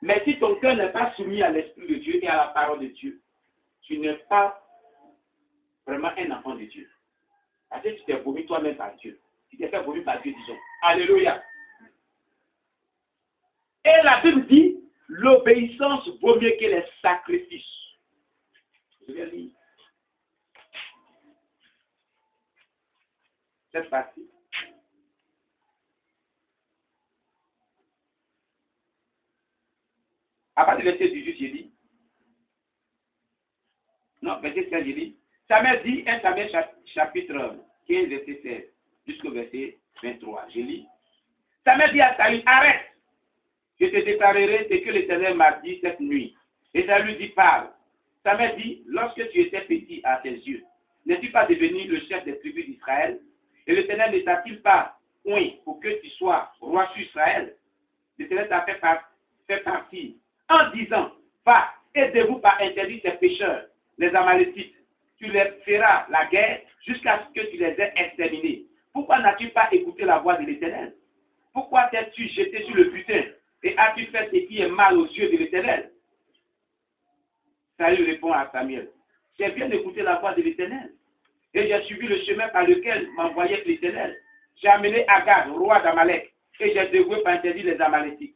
Mais si ton cœur n'est pas soumis à l'Esprit de Dieu et à la parole de Dieu, tu n'es pas vraiment un enfant de Dieu. Parce que tu t'es vomi toi-même par Dieu. Tu t'es fait vomir par Dieu, disons. Alléluia. Et la Bible dit, l'obéissance vaut mieux que les sacrifices. Je vais lire. C'est facile. À partir du verset 18, j'ai dit. Non, verset 16, j'ai dit. Samuel dit, 1 Samuel chapitre 15, verset 16, jusqu'au verset 23. Je lis. Samuel dit à Saül, arrête. Je te déclarerai ce que l'Éternel m'a dit cette nuit. Et Saül lui dit, parle. Samuel dit, lorsque tu étais petit à tes yeux, n'es-tu pas devenu le chef des tribus d'Israël? Et l'Éternel ne t'a-t-il pas oint pour que tu sois roi sur Israël? L'Éternel t'a fait partie en disant, va, aidez-vous par interdit ces pécheurs, les Amalécites. Tu les feras la guerre jusqu'à ce que tu les aies exterminés. pourquoi n'as-tu pas écouté la voix de l'Éternel? Pourquoi t'es-tu jeté sur le butin et as-tu fait ce qui est mal aux yeux de l'Éternel? Saül répond à Samuel, j'ai bien écouté la voix de l'Éternel et j'ai suivi le chemin par lequel m'envoyait l'Éternel. J'ai amené Agag, roi d'Amalek, et j'ai dévoué par interdit les Amalécites.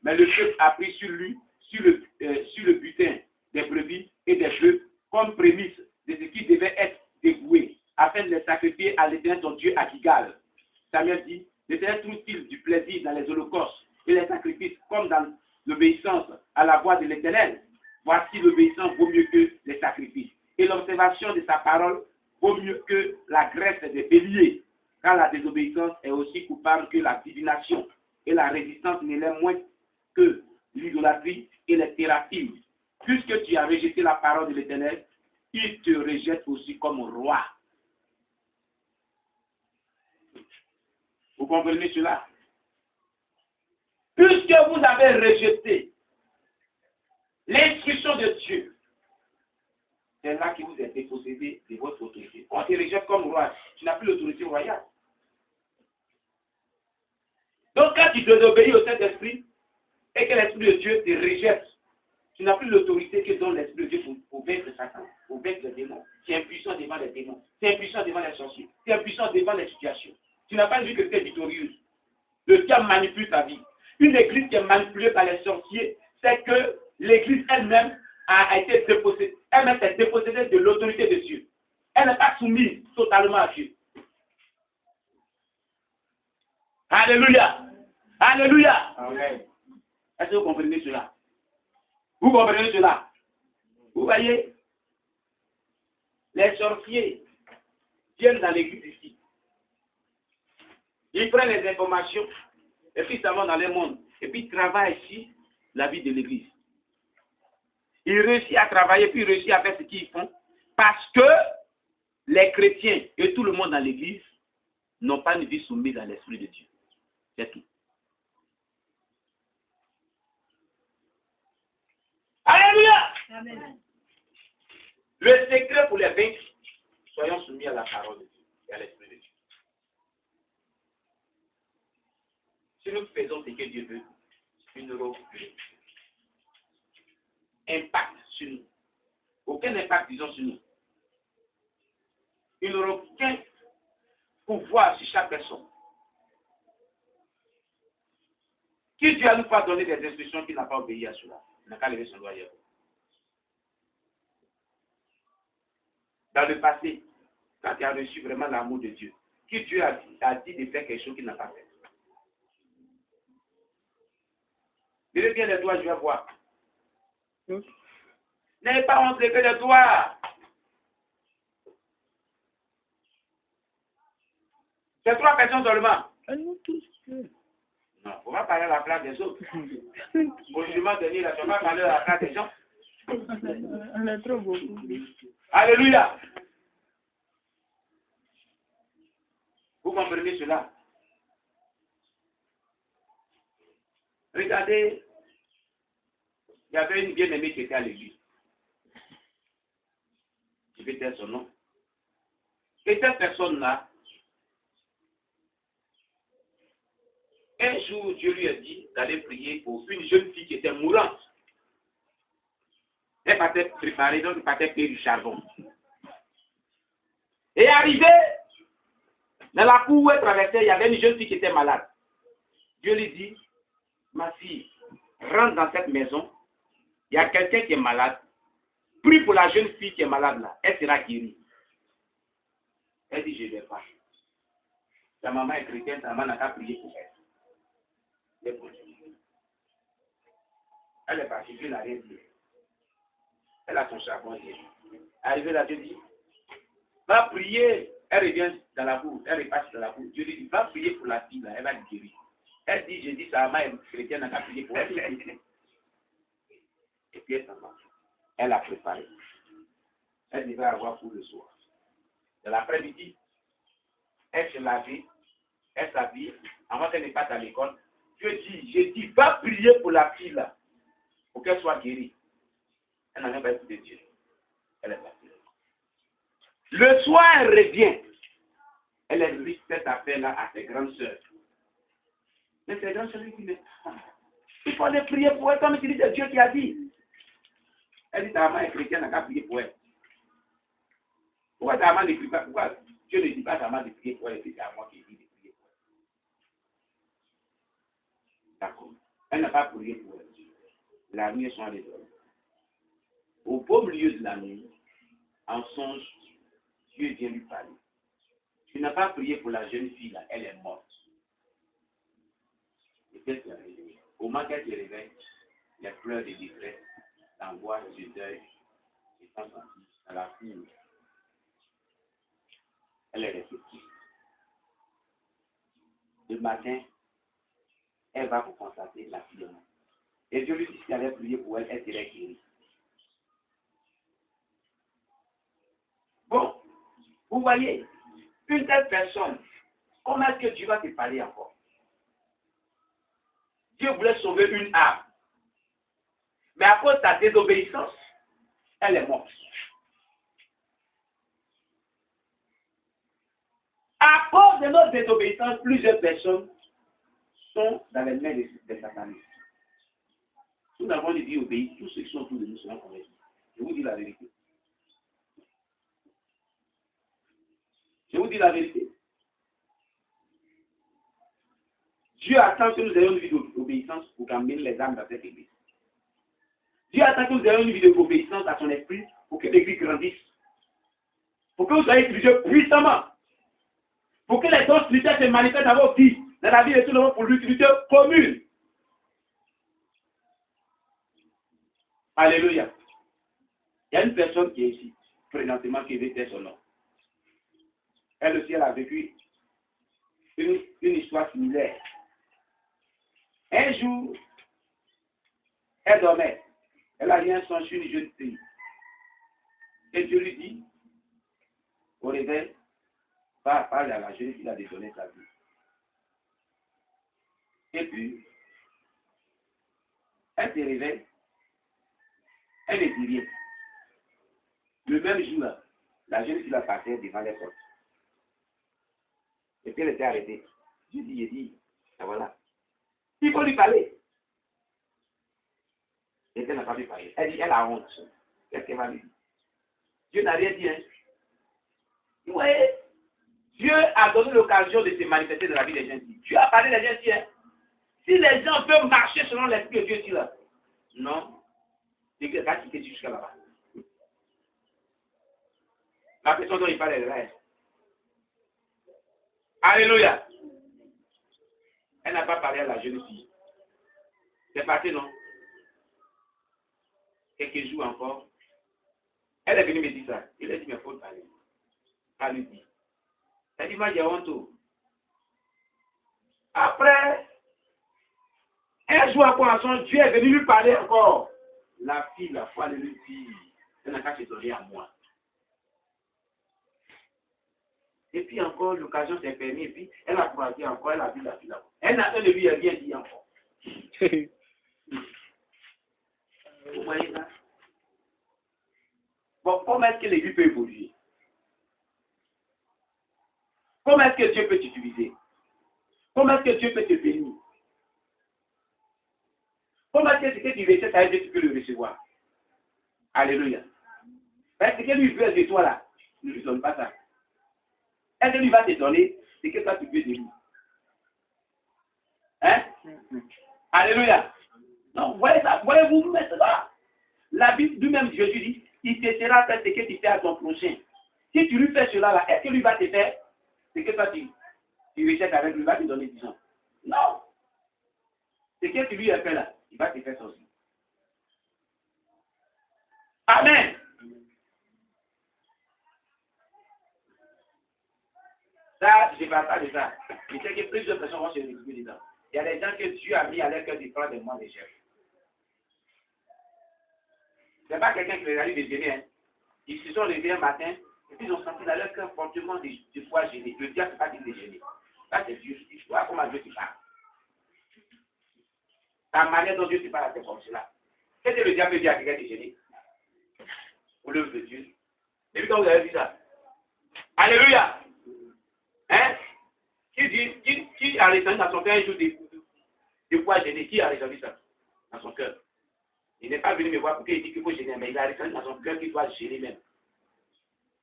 Mais le peuple a pris sur lui, sur le butin des brebis et des bœufs, comme prémisse de ce qui devait être dévoué, afin de les sacrifier à l'Éternel ton Dieu à Gigal. Samuel dit, l'Éternel trouve-t-il du plaisir dans les holocaustes et les sacrifices, comme dans l'obéissance à la voix de l'Éternel? Voici l'obéissance vaut mieux que les sacrifices, et l'observation de sa parole vaut mieux que la graisse des béliers, car la désobéissance est aussi coupable que la divination, et la résistance ne l'est moins que l'idolâtrie et les théraphies. Puisque tu as rejeté la parole de l'Éternel, il te rejette aussi comme roi. Vous comprenez cela? Puisque vous avez rejeté l'instruction de Dieu, c'est là que vous êtes dépossédé de votre autorité. On te rejette comme roi. Tu n'as plus l'autorité royale. Donc quand tu désobéis au Saint-Esprit et que l'Esprit de Dieu te rejette, tu n'as plus l'autorité que donne l'Esprit de Dieu pour vaincre Satan, pour vaincre les démons. Tu es impuissant devant les démons. Tu es impuissant devant les sorciers. Tu es impuissant devant les situations. Tu n'as pas vu que tu es victorieuse. Le diable manipule ta vie. Une église qui est manipulée par les sorciers, c'est que l'église elle-même a été dépossédée. Elle-même s'est dépossédée de l'autorité de Dieu. Elle n'est pas soumise totalement à Dieu. Alléluia. Alléluia. Amen. Est-ce que vous comprenez cela? Vous comprenez cela? Vous voyez, les sorciers viennent dans l'église ici. Ils prennent les informations et puis s'en vont dans le monde. Et puis ils travaillent ici la vie de l'église. Ils réussissent à travailler, puis ils réussissent à faire ce qu'ils font parce que les chrétiens et tout le monde dans l'église n'ont pas une vie soumise à l'Esprit de Dieu. C'est tout. Alléluia. Amen. Le secret pour les vaincre, soyons soumis à la parole de Dieu et à l'Esprit de Dieu. Si nous faisons ce que Dieu veut, il n'aura aucun impact sur nous. Aucun impact, disons, sur nous. Il n'aura aucun pouvoir sur chaque personne. Qui Dieu a nous pas donné des instructions qu'il n'a pas obéi à cela? Il n'a qu'à lever son doigt hier. Dans le passé, quand tu as reçu vraiment l'amour de Dieu, qui Dieu a dit de faire quelque chose qu'il n'a pas fait. Levez bien les doigts, je vais voir. N'ayez pas honte, levez les doigts. C'est 3 personnes seulement. Non, on va parler à la place des autres. Au jugement dernier, là, on va parler à la place des gens. On est trop beaucoup. Alléluia. Vous comprenez cela? Regardez, il y avait une bien-aimée qui était à l'église. Je vais dire son nom. Et cette personne-là, un jour, Dieu lui a dit d'aller prier pour une jeune fille qui était mourante. Elle partait préparer, donc elle partait payer du charbon. Et arrivé, dans la cour où elle traversait, il y avait une jeune fille qui était malade. Dieu lui dit, ma fille, rentre dans cette maison, il y a quelqu'un qui est malade. Prie pour la jeune fille qui est malade là, elle sera guérie. Elle dit, je ne vais pas. Ta maman est chrétienne, ta maman n'a qu'à prier pour elle. Elle est partie, Dieu n'a rien dit. Elle a son charbon. Arrivé là, Dieu dit, va prier. Elle revient dans la cour, elle repasse dans la cour. Dieu lui dit, va prier pour la fille là, elle va le guérir. Elle dit, je dis, sa maman est chrétienne, elle n'a qu'à prier pour elle. Et puis elle s'en va. Elle a préparé. Elle devait avoir pour le soir. De l'après-midi, elle se lavait, elle s'habille, avant qu'elle ne parte à l'école. Je dis, va prier pour la fille là, pour qu'elle soit guérie. Elle n'a même pas écouté Dieu. Elle est partie. Le soir, elle revient. Elle explique cette affaire-là à ses grandes sœurs. Mais ses grandes sœurs lui disent, mais il faut aller prier pour elle, comme tu dis, c'est Dieu qui a dit. Elle dit, ta maman est chrétienne, elle n'a qu'à prier pour elle. Pourquoi ta maman ne prie pas? Pourquoi Dieu ne dit pas à ta maman de prier pour elle, et c'est à moi qui dis de prier pour elle? D'accord. Elle n'a pas prié pour elle. La nuit, elles sont allées dormir. Au beau milieu de la nuit, en songe, Dieu vient lui parler. Tu n'as pas prié pour la jeune fille là, elle est morte. Et qu'est-ce qu'elle a réveillé? Au moment qu'elle se réveille, les pleurs de détresse, l'angoisse, le deuil, et sans senti, à la cour. Elle est restée. Le matin, elle va pour constater la fille est morte. Et Dieu lui dit qu'elle avait prié pour elle, elle serait guérie. Bon, vous voyez, une telle personne, comment est-ce que Dieu va te parler encore? Dieu voulait sauver une âme. Mais à cause de sa désobéissance, elle est morte. À cause de notre désobéissance, plusieurs personnes sont dans les mains des satanistes. Nous avons dit obéir, tous ceux qui sont autour de nous seront convaincus. Je vous dis la vérité. Je vous dis la vérité. Dieu attend que nous ayons une vie d'obéissance pour qu'amener les âmes dans cette église. Dieu attend que nous ayons une vie d'obéissance à son esprit pour que l'église grandisse. Pour que vous soyez utilisés puissamment. Pour que les dons spirituels se manifestent dans vos vies, dans la vie de tout le monde pour l'utilité commune. Alléluia. Il y a une personne qui est ici, présentement, qui veut dire son nom. Elle aussi, elle a vécu une histoire similaire. Un jour, elle dormait. Elle a eu un songe sur une jeune fille. Et Dieu lui dit, au réveil, va parler à la jeune fille, il a donné sa vie. Et puis, elle se réveille. Elle ne dit rien. Le même jour-là, la jeune fille la passait devant les portes. Et puis elle était arrêtée. Dieu dit, et voilà. Il faut lui parler. Et elle n'a pas pu parler. Elle dit, elle a honte. Qu'est-ce qu'elle va lui dire? Dieu n'a rien dit. Hein? Vous voyez, Dieu a donné l'occasion de se manifester dans la vie des gens. Dieu a parlé des gens. Hein? Si les gens peuvent marcher selon l'esprit de Dieu dit là, non, Dieu ne va pas quitter jusqu'à là-bas. La personne dont il parle est là. Alléluia. Elle n'a pas parlé à la jeune fille. C'est parti, non? Quelques jours encore. Elle est venue me dire ça. Il a dit, mais il faut parler. Elle lui dit. Elle dit, moi, j'ai honte. Après, un jour encore en son, Dieu est venu lui parler encore. La fille, la foi, elle lui dit, elle n'a qu'à se donner à moi. Et puis encore, l'occasion s'est permise, et puis elle a croisé encore, elle a vu la fille là. Elle n'a pas de lui rien dit encore. Vous voyez ça? Bon, comment est-ce que l'église peut évoluer? Comment est-ce que Dieu peut t'utiliser? Comment est-ce que Dieu peut te bénir? Comment est-ce que ce que tu reçois, ça veut dire que tu peux le recevoir? Alléluia. Parce que ce que lui veut de toi là, ne lui donne pas ça. Est-ce que lui va te donner ce que toi tu peux donner? Hein? Alléluia. Donc, voyez ça, voyez-vous maintenant. La Bible lui-même, Jésus dit, il te sera fait ce que tu fais à ton prochain. Si tu lui fais cela là, est-ce que lui va te faire ce que toi tu recherches avec lui, il va te donner 10 ans? Non. Ce que tu lui as fait là, il va te faire ça aussi. Amen. Ça, je ne parle pas de ça. Je sais que plusieurs personnes vont se retrouver dedans. Il y a des gens que Dieu a mis à leur cœur de prendre des mois de chef. Ce n'est pas quelqu'un qui les a eu de gêner. Hein. Ils se sont levés un matin et puis ils ont senti dans leur cœur fortement de foi gêner. Le diable, ce n'est pas qu'il est gêné. Là, c'est Dieu. Tu vois comment Dieu te parle. Ta manière dont Dieu te parle, c'est comme cela. Qu'est-ce que le diable dit à quelqu'un de gêné? Pour l'œuvre de Dieu. Depuis quand vous avez vu ça? Alléluia. Hein? Qui a ressenti dans son cœur un jour de pouvoir gêner? Qui a ressenti ça dans son cœur? Il n'est pas venu me voir pour qu'il dise qu'il faut gêner, mais il a ressenti dans son cœur qu'il doit gêner même.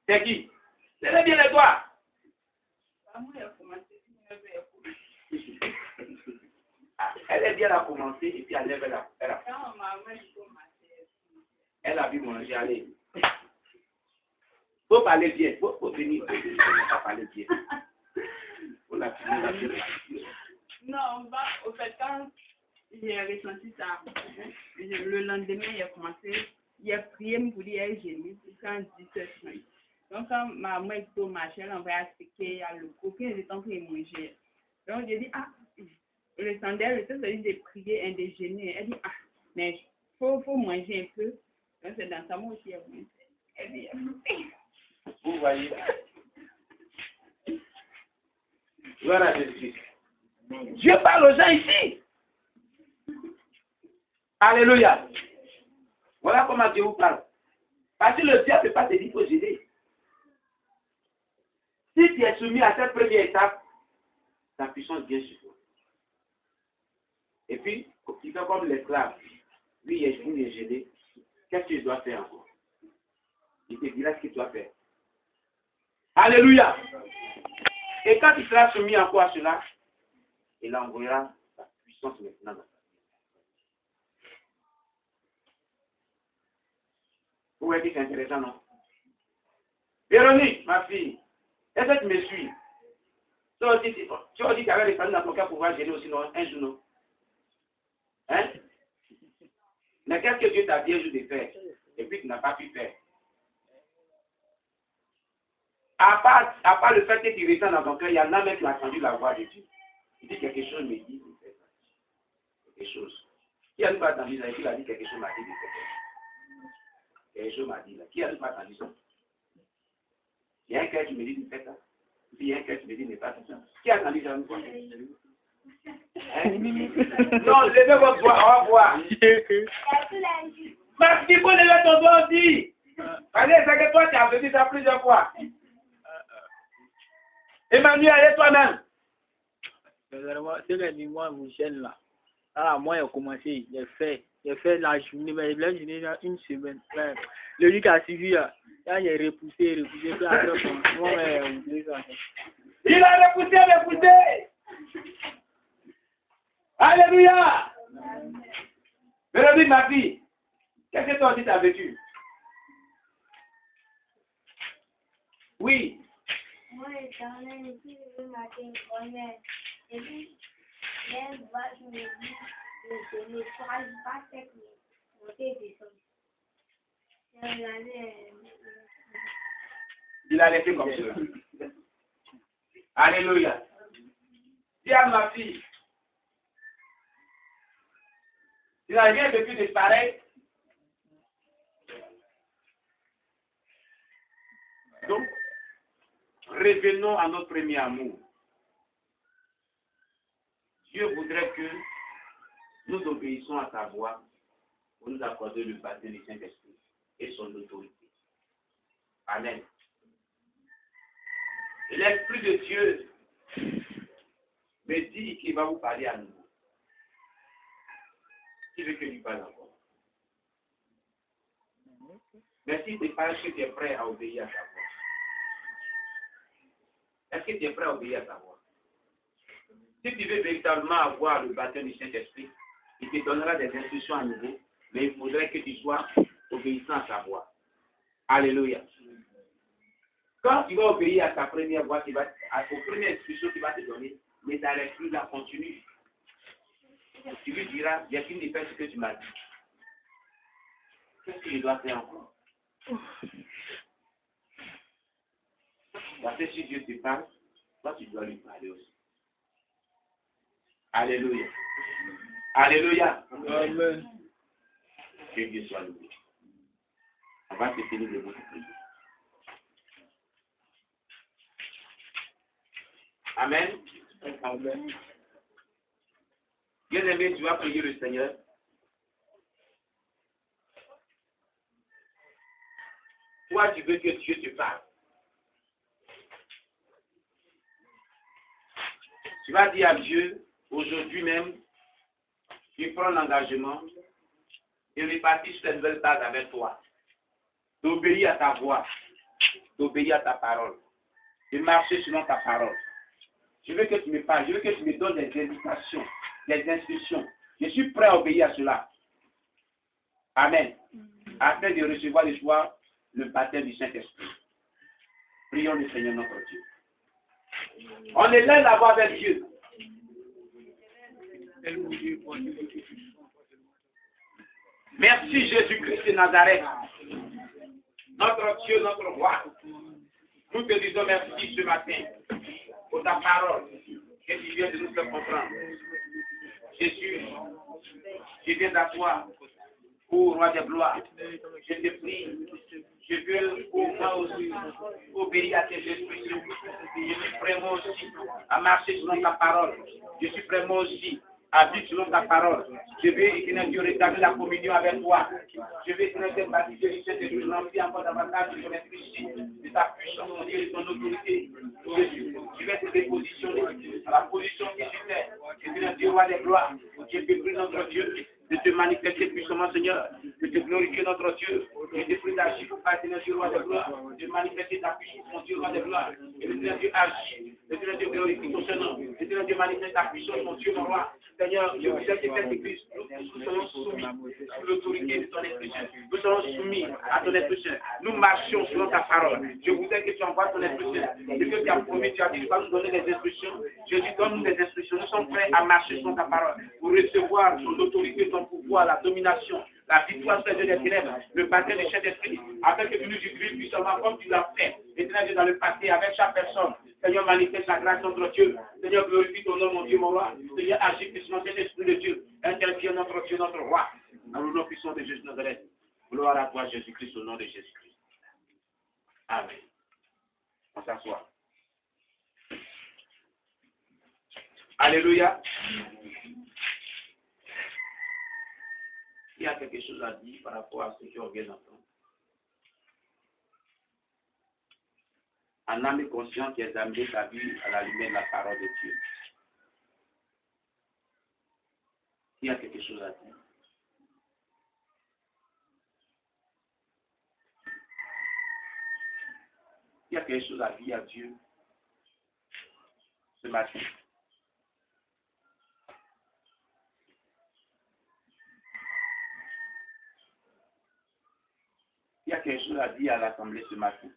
C'est qui? Levez bien les doigts. Elle est bien à commencer et puis elle lève la. Elle a vu manger, allez. Faut parler bien, faut venir. Faut parler bien. Faut la finir. Non, au fait, quand j'ai ressenti ça, le lendemain, il a commencé, il a prié pour dire j'ai mis quand 17 semaines. Donc, quand ma maman est au marché, elle envoie expliquer à le coquin, il est temps qu'il mangeait. Donc, j'ai dit, le sandal, le temps de prier, un déjeuner. Elle dit, mais faut manger un peu. Donc, c'est dans sa main aussi, elle dit, vous voyez. Voilà Jésus. Dieu parle aux gens ici. Alléluia. Voilà comment Dieu vous parle. Parce que le diable ne peut pas te dire qu'il faut gêner. Si tu es soumis à cette première étape, ta puissance vient sur toi. Et puis, tu fais comme l'esclave. Lui, il est gêné. Qu'est-ce que tu dois faire encore? Il te dira ce que tu dois faire. Alléluia. Et quand tu seras soumis encore à cela, il envoyera sa puissance maintenant dans ta vie. Vous voyez que c'est intéressant, non? Véronique, ma fille, est-ce que tu me suis? Tu as dit qu'il y avait des familles dans ton cas pour pouvoir gêner aussi, non? Un jour, non? Hein? Mais qu'est-ce que Dieu t'a dit un jour de faire? Et puis tu n'as pas pu faire. À part le fait que tu ressens dans ton cœur, il y en a même qui ont entendu la voix de Dieu. Il dit quelque chose, me dit, quelque chose. Qui a pas entendu ça? Qui a dit quelque chose, m'a dit, quelque chose m'a dit là. Qui a pas entendu ça? Il y a un cœur qui me dit de faire ça. Puis il y a un cœur qui me dit de ne pas faire ça. Qui a entendu ça une fois? Hein? Non, levez votre voix, on va voir. Parce qu'il faut lever ton doigt aussi. Allez, c'est que toi, tu as fait ça plusieurs fois. Emmanuel, et toi-même? C'est que moi, vous gêne là. Alors, moi, j'ai commencé, j'ai fait la journée, mais la journée, une semaine. Mais, le week a suivi, là, j'ai repoussé, puis après, moi, il a repoussé. Alléluia. Véronique, ma fille, qu'est-ce que toi aussi tu as vécu? Oui. Moi, dans l'église, le matin, et puis, même, je me dis, je ne choisis pas cette montée des choses. Il a laissé comme ça. Alléluia. Dis à ma fille, tu n'as rien vécu de pareil. Donc, revenons à notre premier amour. Dieu voudrait que nous obéissions à sa voix pour nous accorder le baptême du Saint-Esprit et son autorité. Amen. Et l'Esprit de Dieu me dit qu'il va vous parler à nouveau. Qui veut que je lui parle encore? Mais si tu parles, est-ce que tu es prêt à obéir à sa voix? Est-ce que tu es prêt à obéir à sa voix? Si tu veux véritablement avoir le baptême du Saint-Esprit, il te donnera des instructions à nouveau, mais il faudrait que tu sois obéissant à sa voix. Alléluia. Quand tu vas obéir à ta première voix, aux premières instructions qu'il va te donner, mais dans l'esprit, là, continue. Tu lui diras, il y a qu'une de faire ce que tu m'as dit. Qu'est-ce que je dois faire encore? Parce que si Dieu te parle, toi tu dois lui parler aussi. Alléluia. Alléluia. Amen. Que Dieu soit loué. On va se tenir debout pour prier. Amen. Amen. Bien-aimé, tu vas prier le Seigneur. Toi, tu veux que Dieu te parle. Tu vas dire à Dieu, aujourd'hui même, tu prends l'engagement de repartir sur cette nouvelle base avec toi, d'obéir à ta voix, d'obéir à ta parole, de marcher selon ta parole. Je veux que tu me parles, je veux que tu me donnes des indications, des instructions. Je suis prêt à obéir à cela. Amen. Afin de recevoir le soir le baptême du Saint-Esprit. Prions le Seigneur notre Dieu. On élève la voix vers Dieu. Merci Jésus-Christ de Nazareth. Notre Dieu, notre roi. Nous te disons merci ce matin pour ta parole que tu viens de nous faire comprendre. Jésus, je viens à toi, ô roi de gloire. Je te prie, je veux pour moi aussi obéir à tes instructions. Je suis prêt moi aussi à marcher selon ta parole. Je suis prêt moi aussi à vivre selon ta parole. Je veux, éternel Dieu, rétablir la communion avec toi. Je veux, éternel Dieu, baptiser le Saint-Esprit, remplir encore davantage de ton esprit, de ta puissance, mon Dieu, de ton autorité. Jésus, je vais te dépositionner à la position que tu fais. Éternel Dieu, roi des gloires, je te prie, notre Dieu, de te manifester puissamment, Seigneur, de te glorifier, notre Dieu, et de prie d'agir pour pas, Éternel Dieu, roi des gloires, de manifester ta puissance, mon Dieu, roi des gloires, et Éternel Dieu, agit, Éternel Dieu, glorifie ton Seigneur, Éternel Dieu, manifeste ta puissance, mon Dieu, mon roi. Seigneur, je voudrais que cette église, nous serons soumis sous l'autorité de ton Esprit Saint. Nous serons soumis à ton Esprit Saint. Nous marchons selon ta parole. Je voudrais que tu envoies ton Esprit Saint. Ce que tu as promis, tu as dit, tu vas nous donner des instructions. Je dis, donne-nous des instructions. Nous sommes prêts à marcher selon ta parole pour recevoir ton autorité, ton pouvoir, la domination, la victoire sur les yeux des ténèbres, le baptême du Saint-Esprit, afin que tu nous utilises puissamment comme tu l'as fait, éternel Dieu, dans le passé, avec chaque personne. Seigneur, manifeste la grâce notre Dieu. Seigneur, glorifie ton nom, mon Dieu, mon roi. Seigneur, agis puissamment, Saint-Esprit de Dieu. Interviens notre Dieu, notre roi. Dans le nom puissant de Jésus de Nazareth. Gloire à toi, Jésus-Christ, au nom de Jésus-Christ. Amen. On s'assoit. Alléluia. Il y a quelque chose à dire par rapport à ce qu'on vient d'entendre. En âme et conscience qui examine ta vie à la lumière de la parole de Dieu. Il y a quelque chose à dire. Il y a quelque chose à dire à Dieu ce matin. Il y a quelque chose à dire à l'Assemblée ce matin.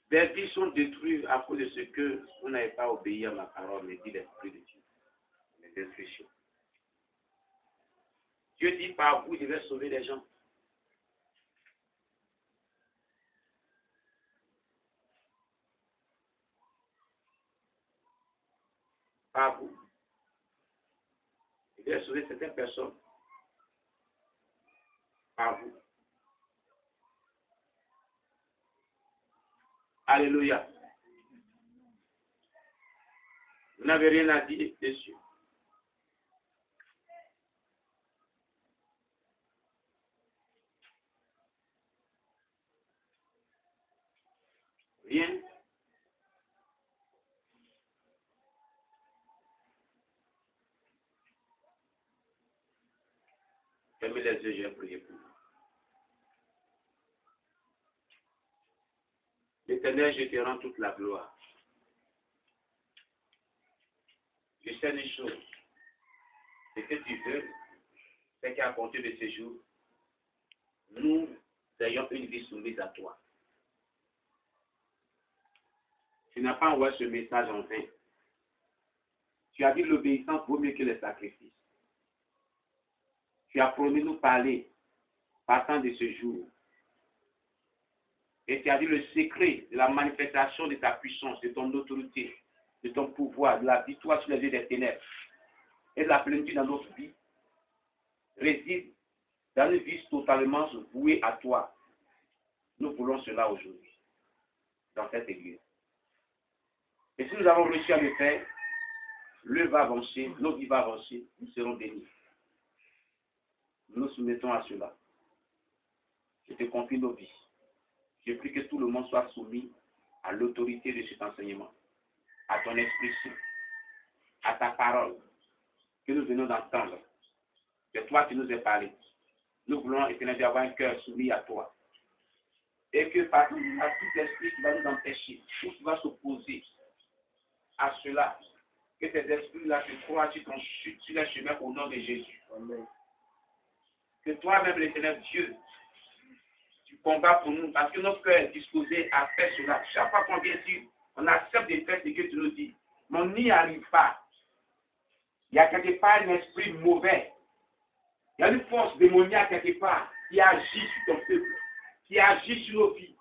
Des vies sont détruites à cause de ce que vous n'avez pas obéi à ma parole, mais dit l'Esprit de Dieu. Les instructions. Dieu dit par vous, il devait sauver les gens. Par vous. Il devait sauver certaines personnes. Par vous. Alléluia. Vous n'avez rien à dire dessus. Rien. Fermez les yeux, je vais prier pour vous. L'Éternel, je te rends toute la gloire. Je sais une chose. Ce que tu veux, c'est qu'à compter de ce jour, nous ayons une vie soumise à toi. Tu n'as pas envoyé ce message en vain. Tu as dit l'obéissance vaut mieux que le sacrifice. Tu as promis nous parler partant de ce jour. Et tu as dit le secret de la manifestation de ta puissance, de ton autorité, de ton pouvoir, de la victoire sur les yeux des ténèbres et de la plénitude dans notre vie réside dans une vie totalement vouée à toi. Nous voulons cela aujourd'hui. dans cette église. Et si nous avons réussi à le faire, l'œuvre va avancer, nos vies vont avancer, nous serons bénis. Nous nous soumettons à cela. Je te confie nos vies. Je prie que tout le monde soit soumis à l'autorité de cet enseignement, à ton Esprit Saint, à ta parole que nous venons d'entendre. C'est toi qui nous as parlé. Nous voulons, Éternel, avoir un cœur soumis à toi. Et que par tout esprit qui va nous empêcher, ou qui va s'opposer à cela, que ces esprits-là se croient sur le chemin au nom de Jésus. Amen. Que toi-même, l'Éternel Dieu, tu combats pour nous, parce que notre cœur est disposé à faire cela. Chaque fois qu'on vient ici, on accepte de faire ce que tu nous dis. Mais on n'y arrive pas. Il y a quelque part un esprit mauvais. Il y a une force démoniaque quelque part qui agit sur ton peuple, qui agit sur nos vies.